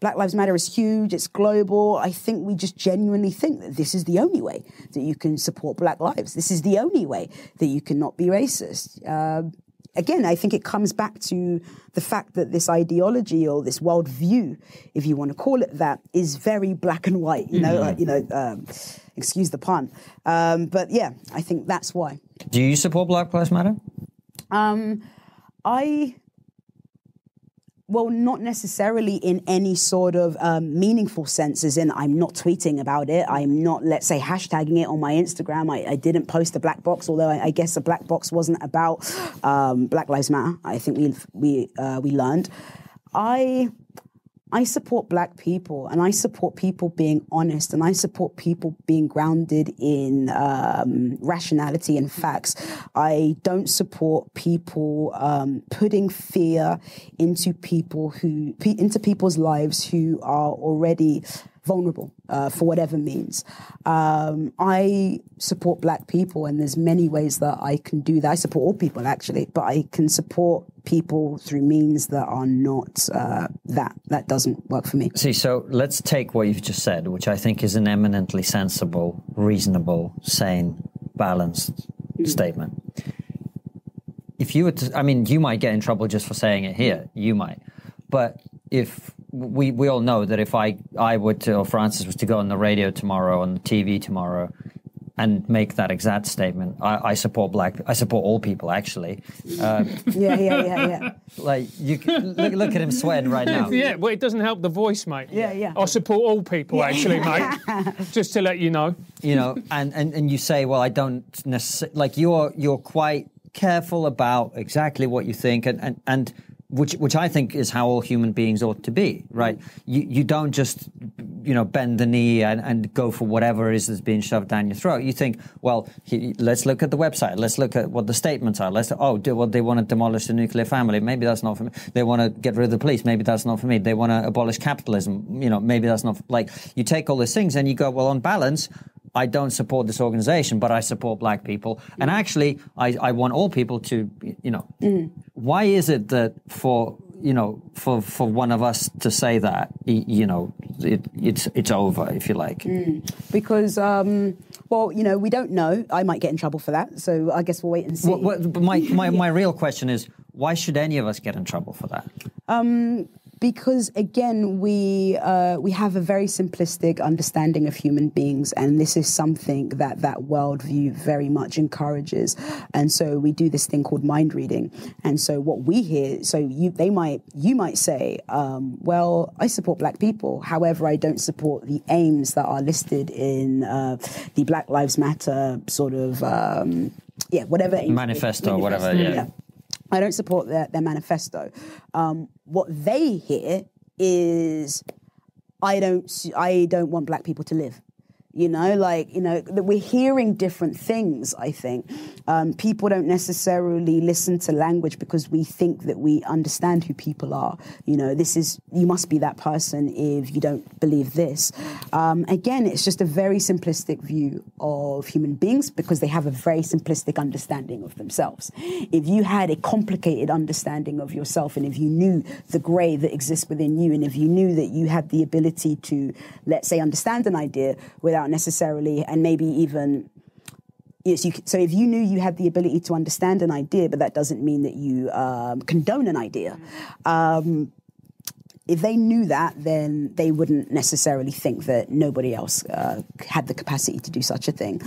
Black Lives Matter is huge, it's global, I think we just genuinely think that this is the only way that you can support Black lives. This is the only way that you can not be racist. Again, I think it comes back to the fact that this ideology or this worldview, if you want to call it that, is very black and white. Excuse the pun, but yeah, I think that's why. Do you support Black Lives Matter? Well, not necessarily in any sort of meaningful sense, as in I'm not tweeting about it. I'm not, let's say, hashtagging it on my Instagram. I didn't post a black box, although I guess a black box wasn't about Black Lives Matter. I think we learned. I support black people, and I support people being honest, and I support people being grounded in rationality and facts. I don't support people putting fear into people's lives who are already vulnerable for whatever means. I support black people, and there's many ways that I can do that. I support all people, actually, but I can support people through means that are not that doesn't work for me. See, so let's take what you've just said, which I think is an eminently sensible, reasonable, sane, balanced statement. If you were to, I mean, you might get in trouble just for saying it here, you might, but if we all know that if I were to, or Francis was to go on the radio tomorrow, on the TV tomorrow, and make that exact statement, I support all people, actually. Yeah. Like, you can, look at him sweating right now. Yeah, well, it doesn't help the voice, mate. Yeah. I support all people, actually, mate. Just to let you know. You know, and you say, well, I don't necessarily, like, you're quite careful about exactly what you think, and which I think is how all human beings ought to be, right? You don't just, bend the knee and go for whatever it is that's being shoved down your throat. You think, well, let's look at the website. Let's look at what the statements are. They want to demolish the nuclear family. Maybe that's not for me. They want to get rid of the police. Maybe that's not for me. They want to abolish capitalism. Maybe that's not, like, you take all these things and you go, well, on balance, I don't support this organization, but I support black people. And actually, I want all people to, why is it that for one of us to say that, it's over, if you like? Because, we don't know. I might get in trouble for that, so I guess we'll wait and see. But my real question is, why should any of us get in trouble for that? Because, again, we have a very simplistic understanding of human beings, and this is something that worldview very much encourages. And so we do this thing called mind reading. And so what we hear, you might say, well, I support black people. However, I don't support the aims that are listed in the Black Lives Matter sort of, whatever. Manifesto, whatever, yeah. I don't support their manifesto. What they hear is, I don't want black people to live. We're hearing different things, I think. People don't necessarily listen to language because we think that we understand who people are. You must be that person if you don't believe this. Again, it's just a very simplistic view of human beings because they have a very simplistic understanding of themselves. If you had a complicated understanding of yourself, and if you knew the grey that exists within you, and if you knew that you had the ability to, let's say, understand an idea without necessarily, and maybe even, so if you knew you had the ability to understand an idea, but that doesn't mean that you condone an idea. If they knew that, then they wouldn't necessarily think that nobody else had the capacity to do such a thing.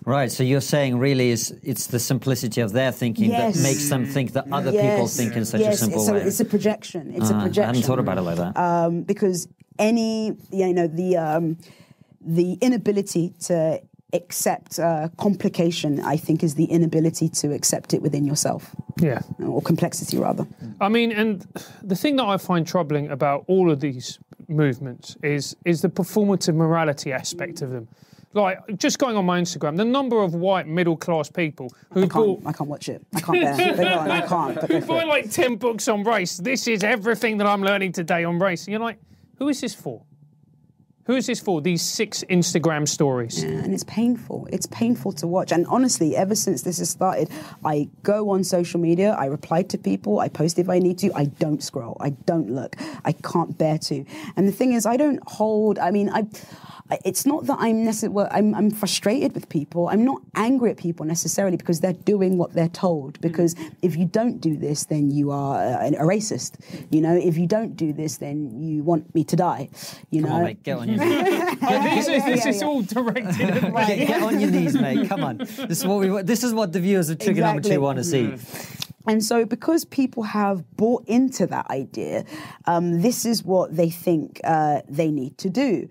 Right, so you're saying really it's the simplicity of their thinking that makes them think that other people think in such a simple way. It's a projection. It's a projection. I hadn't thought about it like that. Because the inability to accept complication, I think, is the inability to accept it within yourself. Yeah. Or complexity, rather. I mean, and the thing that I find troubling about all of these movements is the performative morality aspect of them. Like, just going on my Instagram, the number of white middle-class people who I can't watch it. I can't bear it. I can't. But who buy like 10 books on race. This is everything that I'm learning today on race. And you're like, who is this for? Who is this for, these 6 Instagram stories? Yeah, and it's painful. It's painful to watch. And honestly, ever since this has started, I go on social media, I reply to people, I post if I need to, I don't scroll, I don't look, I can't bear to. And the thing is, I don't hold, it's not that I'm necessarily, I'm frustrated with people. I'm not angry at people necessarily because they're doing what they're told. Because if you don't do this, then you are a racist. If you don't do this, then you want me to die. Come on, mate, get on your knees. This is all directed at me. Get on your knees, mate. Come on. This is what the viewers of TRIGGERnometry want to see. And so because people have bought into that idea, this is what they think they need to do.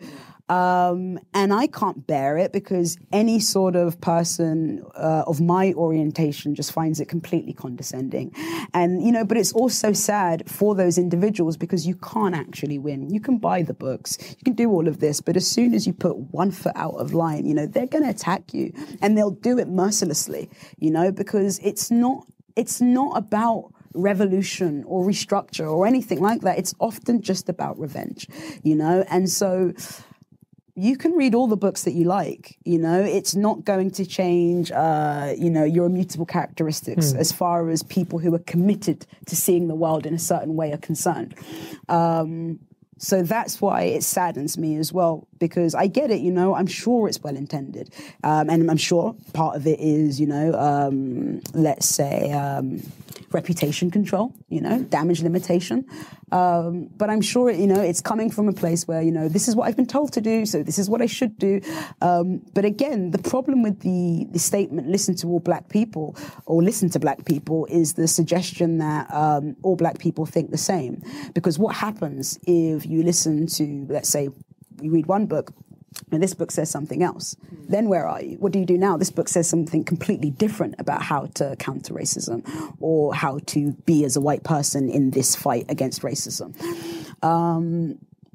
And I can't bear it because any sort of person of my orientation just finds it completely condescending. And, you know, but it's also sad for those individuals because you can't actually win. You can buy the books, you can do all of this, but as soon as you put one foot out of line, you know, they're going to attack you and they'll do it mercilessly, you know, because it's not about revolution or restructure or anything like that. It's often just about revenge, you know, and so you can read all the books that you like, you know, it's not going to change, you know, your immutable characteristics as far as people who are committed to seeing the world in a certain way are concerned. So that's why it saddens me as well, because I get it, you know, I'm sure it's well intended. And I'm sure part of it is, you know, let's say, reputation control, you know, damage limitation. But I'm sure, you know, it's coming from a place where, you know, this is what I've been told to do, so this is what I should do. But again, the problem with the statement, listen to all black people, or listen to black people, is the suggestion that all black people think the same. Because what happens if you listen to, let's say, you read one book, and this book says something else. Then where are you? What do you do now? This book says something completely different about how to counter racism or how to be as a white person in this fight against racism.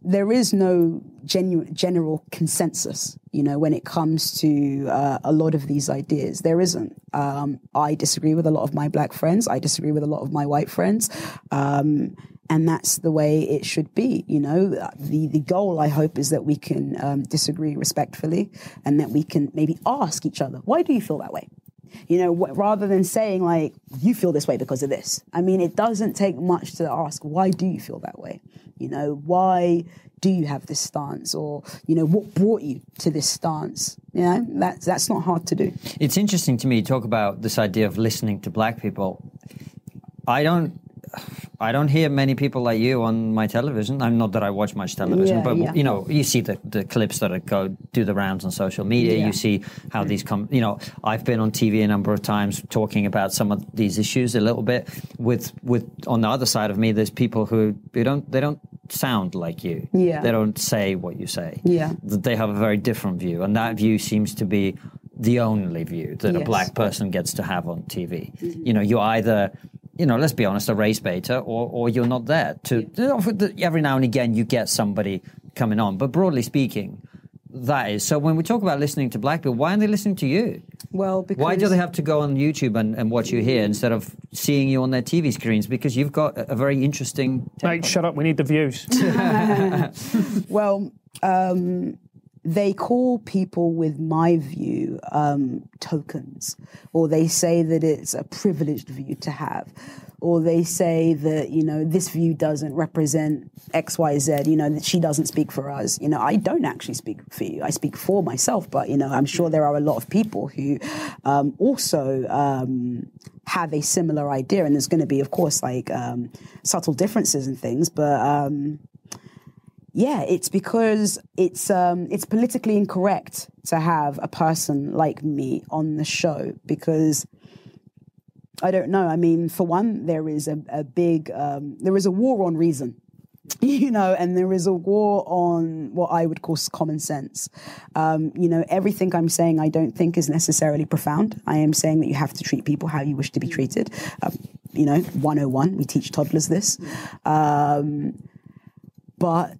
There is no general consensus, you know, when it comes to a lot of these ideas. There isn't. I disagree with a lot of my black friends. I disagree with a lot of my white friends. And that's the way it should be, you know. The goal, I hope, is that we can disagree respectfully and that we can maybe ask each other, why do you feel that way? You know, rather than saying, like, you feel this way because of this. I mean, it doesn't take much to ask, why do you feel that way? You know, why do you have this stance? Or, you know, what brought you to this stance? You know, that's not hard to do. It's interesting to me, talk about this idea of listening to black people. I don't hear many people like you on my television. I'm not that I watch much television, but you know, you see the clips that do the rounds on social media. You see how these come. You know, I've been on TV a number of times talking about some of these issues a little bit. With on the other side of me, there's people who they don't sound like you. Yeah, they don't say what you say. Yeah, they have a very different view, and that view seems to be the only view that a black person gets to have on TV. You know, you either, you know, let's be honest, a race baiter, or you're not there. Every now and again, you get somebody coming on. But broadly speaking, that is. So when we talk about listening to black people, why aren't they listening to you? Well, because... Why do they have to go on YouTube and watch you here instead of seeing you on their TV screens? Because you've got a very interesting... Mate, shut up. We need the views. Well... they call people with my view tokens, or they say that it's a privileged view to have, or they say that, you know, this view doesn't represent X, Y, Z, you know, that she doesn't speak for us. You know, I don't actually speak for you. I speak for myself, but, you know, I'm sure there are a lot of people who also have a similar idea, and there's going to be, of course, like subtle differences and things, but... yeah, it's because it's politically incorrect to have a person like me on the show because, I don't know, I mean, for one, there is there is a war on reason, you know, and there is a war on what I would call common sense. You know, everything I'm saying I don't think is necessarily profound. I am saying that you have to treat people how you wish to be treated. You know, 101, we teach toddlers this. But...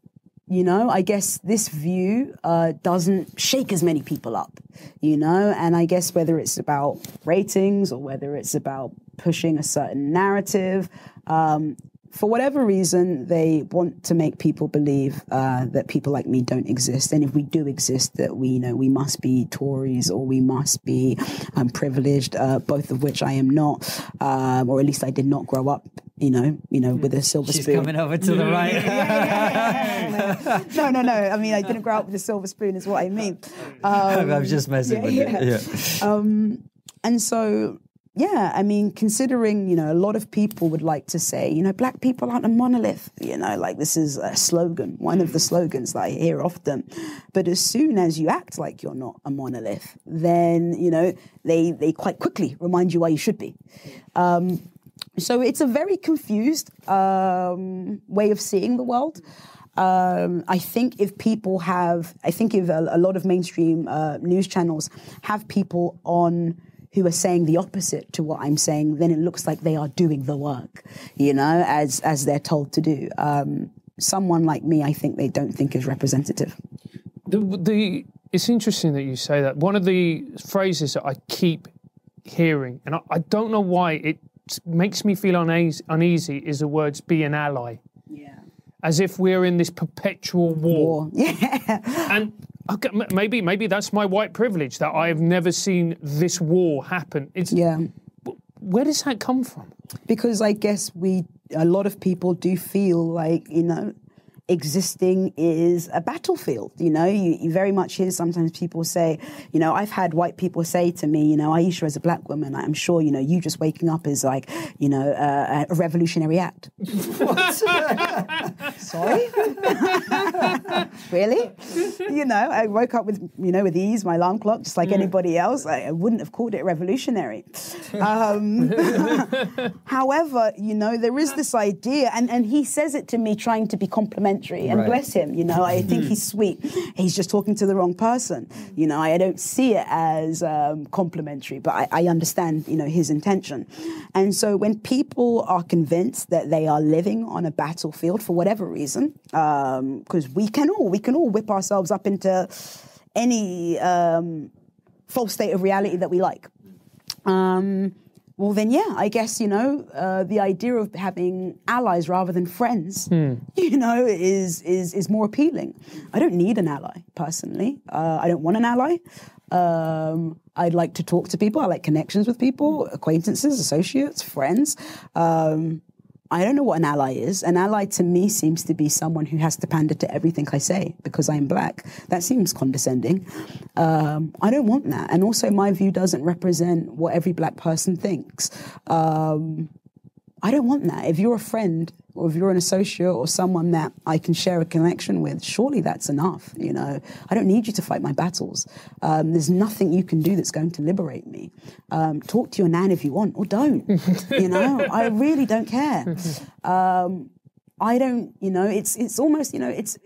you know, I guess this view doesn't shake as many people up, you know, and I guess whether it's about ratings or whether it's about pushing a certain narrative, for whatever reason, they want to make people believe that people like me don't exist. And if we do exist, that we, you know, we must be Tories or we must be privileged, both of which I am not, or at least I did not grow up, you know, with a silver spoon. She's coming over to the right. No. I mean, I didn't grow up with a silver spoon is what I mean. I'm just messing with you. Yeah. And so... yeah, I mean, considering, you know, a lot of people would like to say, you know, black people aren't a monolith, you know, like this is a slogan, one of the slogans that I hear often. But as soon as you act like you're not a monolith, then, you know, they quite quickly remind you why you should be. So it's a very confused way of seeing the world. I think if a lot of mainstream news channels have people on who are saying the opposite to what I'm saying, then it looks like they are doing the work, as they're told to do. Someone like me, I think they don't think is representative. It's interesting that you say that. One of the phrases that I keep hearing, and I don't know why it makes me feel uneasy, is the words "be an ally." Yeah. As if we're in this perpetual war. Yeah. And okay, maybe that's my white privilege, that I have never seen this war happen. Where does that come from? Because I guess a lot of people do feel like, existing is a battlefield. You very much hear sometimes people say, I've had white people say to me, Ayisha, as a black woman, I'm sure, you just waking up is like, a revolutionary act. What? Sorry? Really? I woke up with, with ease, my alarm clock, just like anybody else. I wouldn't have called it revolutionary. However, there is this idea, and he says it to me trying to be complimentary. And bless him, I think he's sweet. He's just talking to the wrong person. I don't see it as complimentary, but I understand, his intention. And so when people are convinced that they are living on a battlefield for whatever reason, because we can all whip ourselves up into any false state of reality that we like. Well, then, I guess, the idea of having allies rather than friends, is more appealing. I don't need an ally, personally. I don't want an ally. I'd like to talk to people. I like connections with people, acquaintances, associates, friends. I don't know what an ally is. An ally to me seems to be someone who has to pander to everything I say because I'm black. That seems condescending. I don't want that. And also my view doesn't represent what every black person thinks. I don't want that. If you're a friend or if you're an associate or someone that I can share a connection with, surely that's enough. I don't need you to fight my battles. There's nothing you can do that's going to liberate me. Talk to your nan if you want, or don't. I really don't care. I don't. It's almost. It's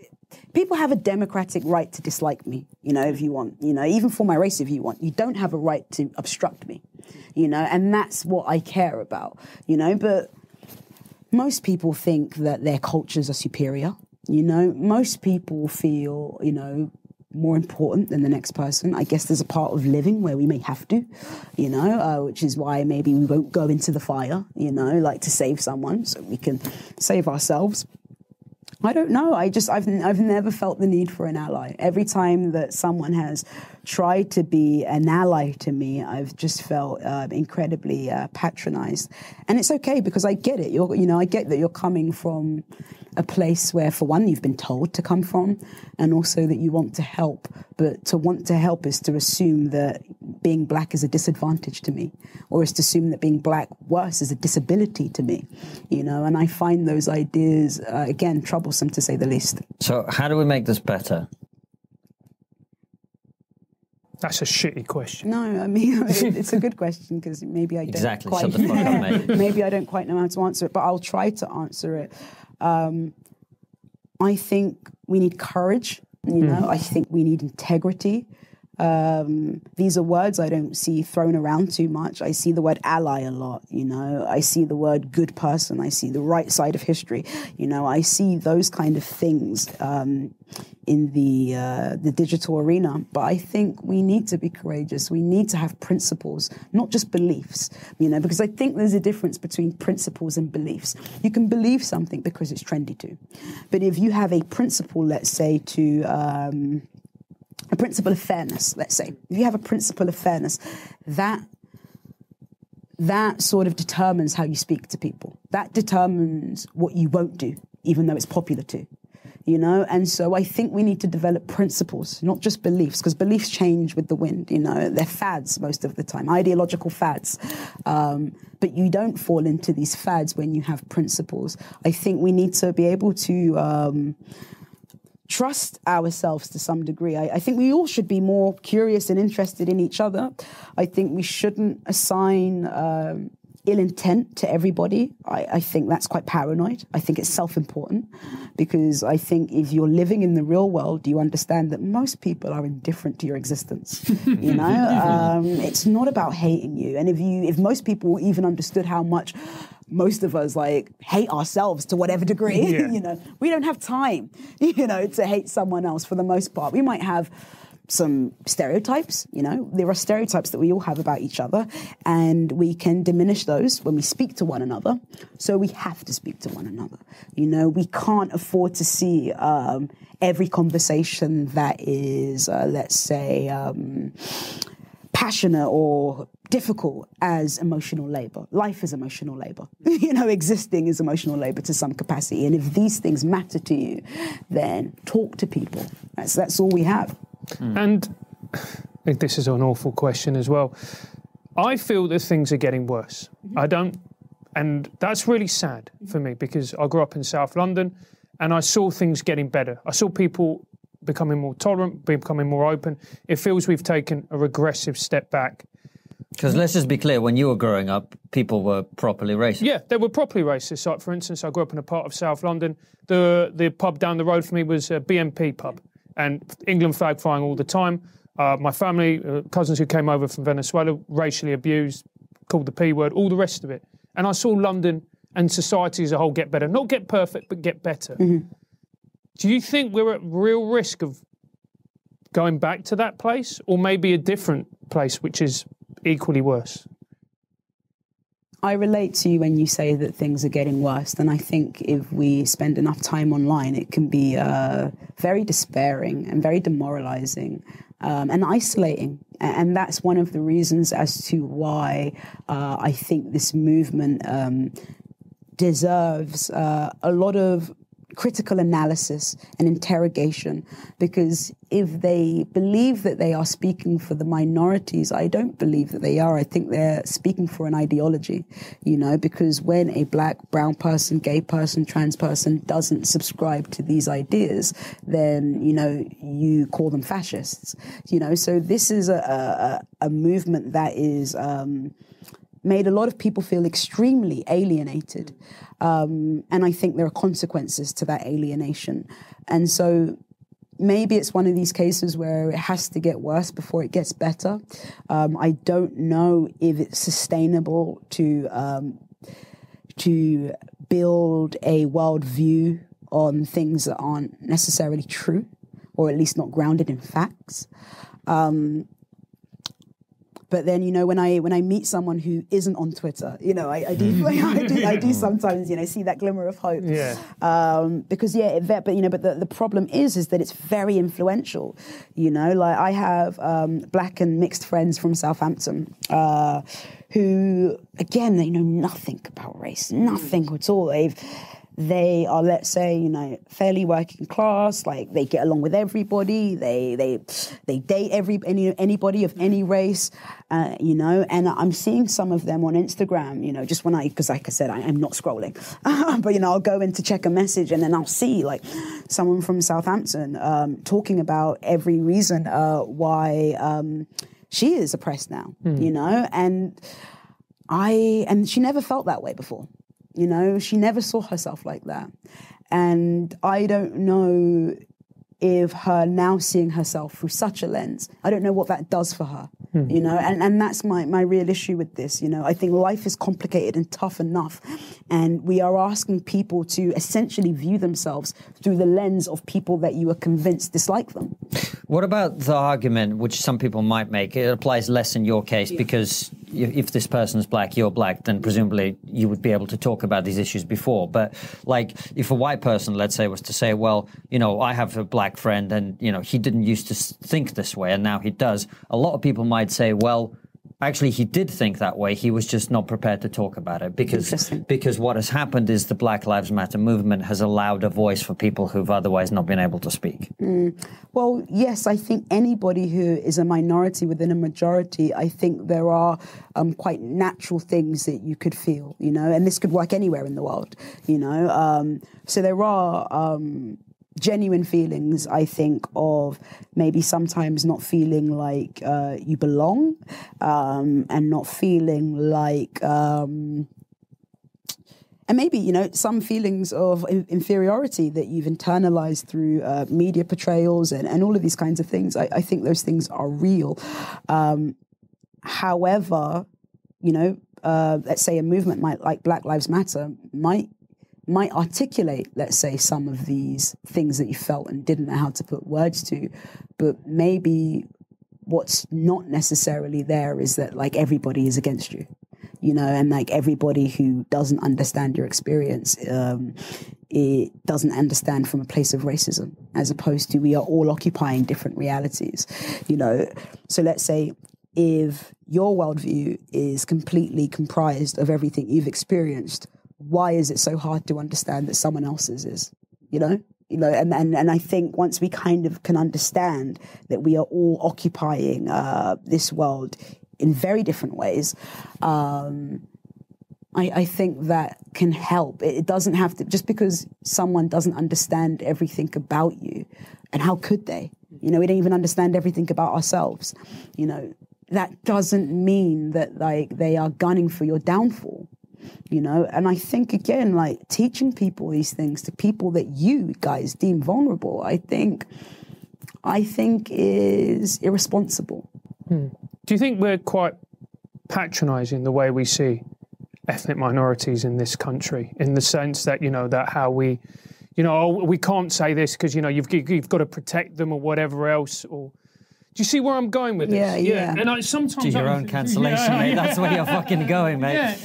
people have a democratic right to dislike me. If you want. Even for my race, if you want, you don't have a right to obstruct me. And that's what I care about. But most people think that their cultures are superior. Most people feel, more important than the next person. I guess there's a part of living where we may have to, which is why maybe we won't go into the fire, like to save someone so we can save ourselves. I don't know. I've never felt the need for an ally. Every time that someone has tried to be an ally to me, I've just felt incredibly patronized. And it's okay because I get it. I get that you're coming from a place where, for one, you've been told to come from, and also that you want to help. But to want to help is to assume that being black is a disadvantage to me, or is to assume that being black worse is a disability to me. And I find those ideas, again, troublesome to say the least. So how do we make this better? That's a shitty question. No, I mean, it's a good question because maybe I don't quite... Shut the fuck up, mate. Maybe I don't quite know how to answer it, but I'll try to answer it. I think we need courage, I think we need integrity. These are words I don't see thrown around too much. I see the word ally a lot, I see the word good person. I see the right side of history. I see those kind of things in the digital arena. But I think we need to be courageous. We need to have principles, not just beliefs, because I think there's a difference between principles and beliefs. You can believe something because it's trendy to. But if you have a principle, let's say, to... a principle of fairness, let's say. If you have a principle of fairness, that sort of determines how you speak to people. That determines what you won't do, even though it's popular to. And so I think we need to develop principles, not just beliefs, because beliefs change with the wind, they're fads most of the time, ideological fads. But you don't fall into these fads when you have principles. I think we need to be able to trust ourselves to some degree. I think we all should be more curious and interested in each other. I think we shouldn't assign ill intent to everybody. I think that's quite paranoid. I think it's self-important, because I think if you're living in the real world, you understand that most people are indifferent to your existence. You know, it's not about hating you. And if most people even understood how much most of us like hate ourselves to whatever degree, you know, we don't have time, you know, to hate someone else for the most part. We might have some stereotypes, you know, there are stereotypes that we all have about each other, and we can diminish those when we speak to one another. So we have to speak to one another. You know, we can't afford to see every conversation that is, let's say, passionate or difficult as emotional labor. Life is emotional labor. You know, existing is emotional labor to some capacity. And if these things matter to you, then talk to people. That's all we have. And I think this is an awful question as well. I feel that things are getting worse. I don't, and that's really sad for me, because I grew up in South London and I saw things getting better. I saw people becoming more tolerant, becoming more open. It feels we've taken a regressive step back. Because let's just be clear, when you were growing up, people were properly racist. Yeah, they were properly racist. Like, for instance, I grew up in a part of South London. The pub down the road from me was a BNP pub, and England flag flying all the time. My family, cousins who came over from Venezuela, racially abused, called the P word, all the rest of it. And I saw London and society as a whole get better. Not get perfect, but get better. Do you think we're at real risk of going back to that place, or maybe a different place which is equally worse? I relate to you when you say that things are getting worse, and I think if we spend enough time online, it can be very despairing and very demoralizing and isolating. And that's one of the reasons as to why I think this movement deserves a lot of critical analysis and interrogation, because if they believe that they are speaking for the minorities, I don't believe that they are. I think they're speaking for an ideology, you know, because when a black, brown person, gay person, trans person doesn't subscribe to these ideas, then, you know, you call them fascists, you know. So this is a movement that is made a lot of people feel extremely alienated. And I think there are consequences to that alienation. And so maybe it's one of these cases where it has to get worse before it gets better. I don't know if it's sustainable to build a worldview on things that aren't necessarily true, or at least not grounded in facts. But then, you know, when I meet someone who isn't on Twitter, you know, I do sometimes, you know, see that glimmer of hope. Yeah. Because the problem is that it's very influential. You know, like I have black and mixed friends from Southampton who, again, they know nothing about race, nothing at all. They are, let's say, you know, fairly working class. Like, they get along with everybody. They date anybody of any race, you know. And I'm seeing some of them on Instagram, you know, just when because like I said, I'm not scrolling, but you know, I'll go in to check a message, and then I'll see like someone from Southampton talking about every reason why she is oppressed now, you know, and she never felt that way before. You know, she never saw herself like that. And I don't know if her now seeing herself through such a lens, I don't know what that does for her, you know, and that's my real issue with this. You know, I think life is complicated and tough enough, and we are asking people to essentially view themselves through the lens of people that you are convinced dislike them. What about the argument, which some people might make, it applies less in your case, because if this person is black, you're black, then presumably you would be able to talk about these issues before. But like, if a white person, let's say, was to say, well, you know, I have a black friend and, you know, he didn't used to think this way and now he does, a lot of people might say, well, actually, he did think that way. He was just not prepared to talk about it, because what has happened is the Black Lives Matter movement has allowed a voice for people who've otherwise not been able to speak. Well, yes, I think anybody who is a minority within a majority, I think there are quite natural things that you could feel, you know, and this could work anywhere in the world, you know. So there are genuine feelings, I think, of maybe sometimes not feeling like you belong, and not feeling like, and maybe, you know, some feelings of inferiority that you've internalized through media portrayals and all of these kinds of things. I think those things are real. However, you know, let's say a movement like Black Lives Matter might articulate, let's say, some of these things that you felt and didn't know how to put words to, but maybe what's not necessarily there is that, like, everybody is against you, you know, and like everybody who doesn't understand your experience, it doesn't understand from a place of racism, as opposed to we are all occupying different realities, you know. So let's say if your worldview is completely comprised of everything you've experienced, why is it so hard to understand that someone else's is, you know, and I think once we kind of can understand that we are all occupying this world in very different ways, I think that can help. It doesn't have to, just because someone doesn't understand everything about you, and how could they? You know, we don't even understand everything about ourselves. You know, that doesn't mean that, like, they are gunning for your downfall. You know, and I think, again, like, teaching people these things to people that you guys deem vulnerable, I think is irresponsible. Do you think we're quite patronising the way we see ethnic minorities in this country, in the sense that, you know, that how we, you know, oh, we can't say this because, you know, you've got to protect them or whatever else, or... Do you see where I'm going with this? Yeah. And I sometimes... Do your own cancellation, mate. That's where you're fucking going, mate. Yeah.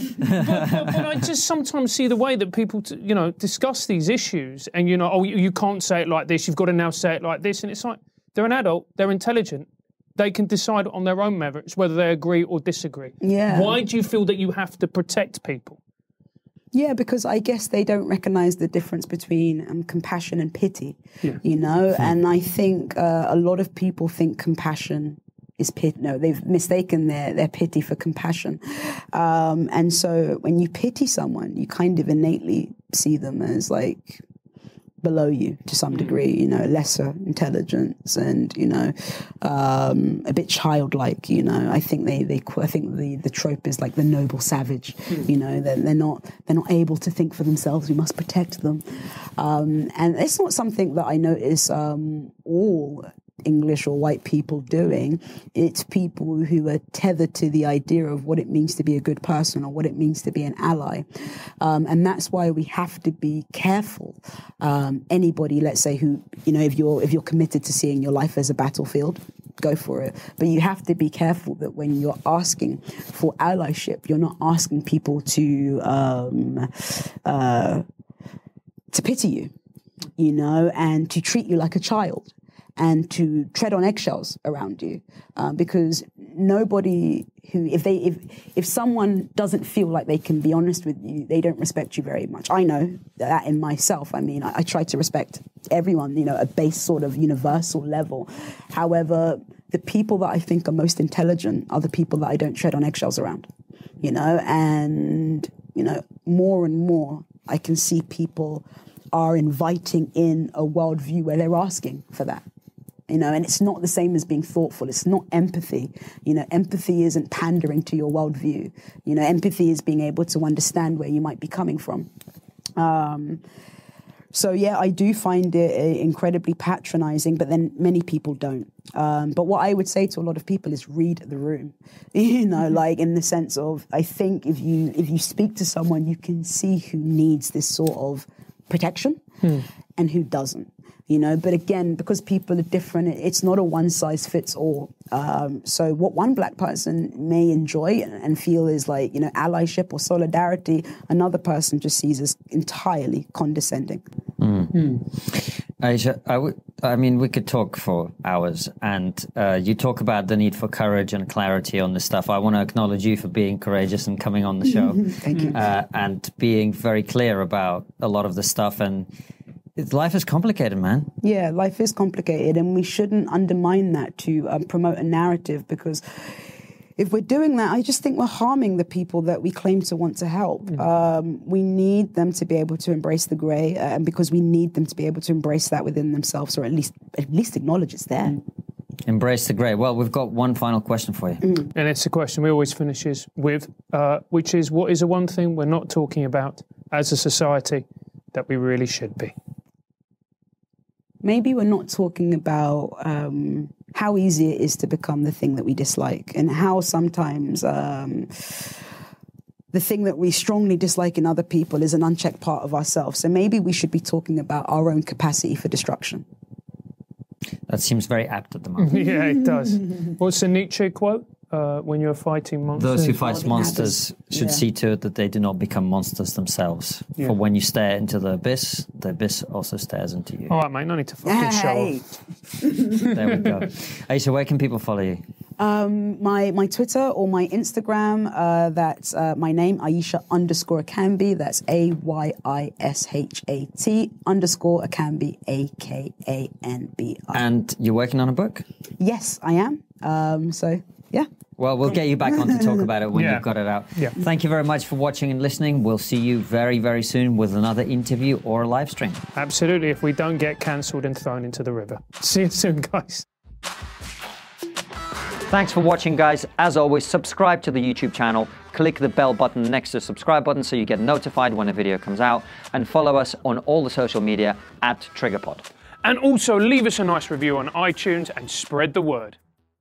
But I just sometimes see the way that people, you know, discuss these issues and, you know, oh, you can't say it like this, you've got to now say it like this. And it's like, they're an adult, they're intelligent. They can decide on their own merits whether they agree or disagree. Yeah. Why do you feel that you have to protect people? Yeah, because I guess they don't recognise the difference between compassion and pity, you know? And I think a lot of people think compassion is pity. No, they've mistaken their pity for compassion. And so when you pity someone, you kind of innately see them as, like, below you to some degree, you know, lesser intelligence and, you know, a bit childlike, you know. I think I think the trope is like the noble savage, you know, they're not able to think for themselves. We must protect them. And it's not something that I notice all English or white people doing. It's people who are tethered to the idea of what it means to be a good person or what it means to be an ally. And that's why we have to be careful. Anybody, let's say, who, you know, if you're committed to seeing your life as a battlefield, go for it. But you have to be careful that when you're asking for allyship, you're not asking people to pity you, you know, and to treat you like a child, and to tread on eggshells around you, because nobody who, if someone doesn't feel like they can be honest with you, they don't respect you very much. I know that in myself. I mean, I try to respect everyone, you know, a base sort of universal level. However, the people that I think are most intelligent are the people that I don't tread on eggshells around, you know, and, you know, more and more I can see people are inviting in a worldview where they're asking for that. You know, and it's not the same as being thoughtful. It's not empathy. You know, empathy isn't pandering to your worldview. You know, empathy is being able to understand where you might be coming from. So, yeah, I do find it incredibly patronizing, but then many people don't. But what I would say to a lot of people is read the room, you know, like in the sense of, I think if you speak to someone, you can see who needs this sort of protection and who doesn't. You know, but again, because people are different, it's not a one-size-fits-all. So what one black person may enjoy and feel is like, you know, allyship or solidarity, another person just sees as entirely condescending. Ayishat, I mean, we could talk for hours, and you talk about the need for courage and clarity on this stuff. I want to acknowledge you for being courageous and coming on the show. Thank you. And being very clear about a lot of the stuff. And life is complicated, man. Yeah, life is complicated, and we shouldn't undermine that to promote a narrative, because if we're doing that, I just think we're harming the people that we claim to want to help. We need them to be able to embrace the grey, and because we need them to be able to embrace that within themselves, or at least acknowledge it's there. Embrace the grey. Well, we've got one final question for you. And it's a question we always finish with, which is, what is the one thing we're not talking about as a society that we really should be? Maybe we're not talking about how easy it is to become the thing that we dislike, and how sometimes the thing that we strongly dislike in other people is an unchecked part of ourselves. So maybe we should be talking about our own capacity for destruction. That seems very apt at the moment. Yeah, it does. What's the Nietzsche quote? When you're fighting monsters? Those who fight monsters should see to it that they do not become monsters themselves. Yeah. For when you stare into the abyss also stares into you. All right, mate, no need to fucking show off. There we go. Ayishat, where can people follow you? My Twitter or my Instagram, that's my name, Ayishat_Akanbi. That's AYISHAT_Akanbi, AKANBI. And you're working on a book? Yes, I am. So, yeah. Well, we'll get you back on to talk about it when you've got it out. Yeah. Thank you very much for watching and listening. We'll see you very, very soon with another interview or a live stream. Absolutely, if we don't get cancelled and thrown into the river. See you soon, guys. Thanks for watching, guys. As always, subscribe to the YouTube channel, click the bell button next to the subscribe button so you get notified when a video comes out, and follow us on all the social media @TriggerPod. And also leave us a nice review on iTunes and spread the word.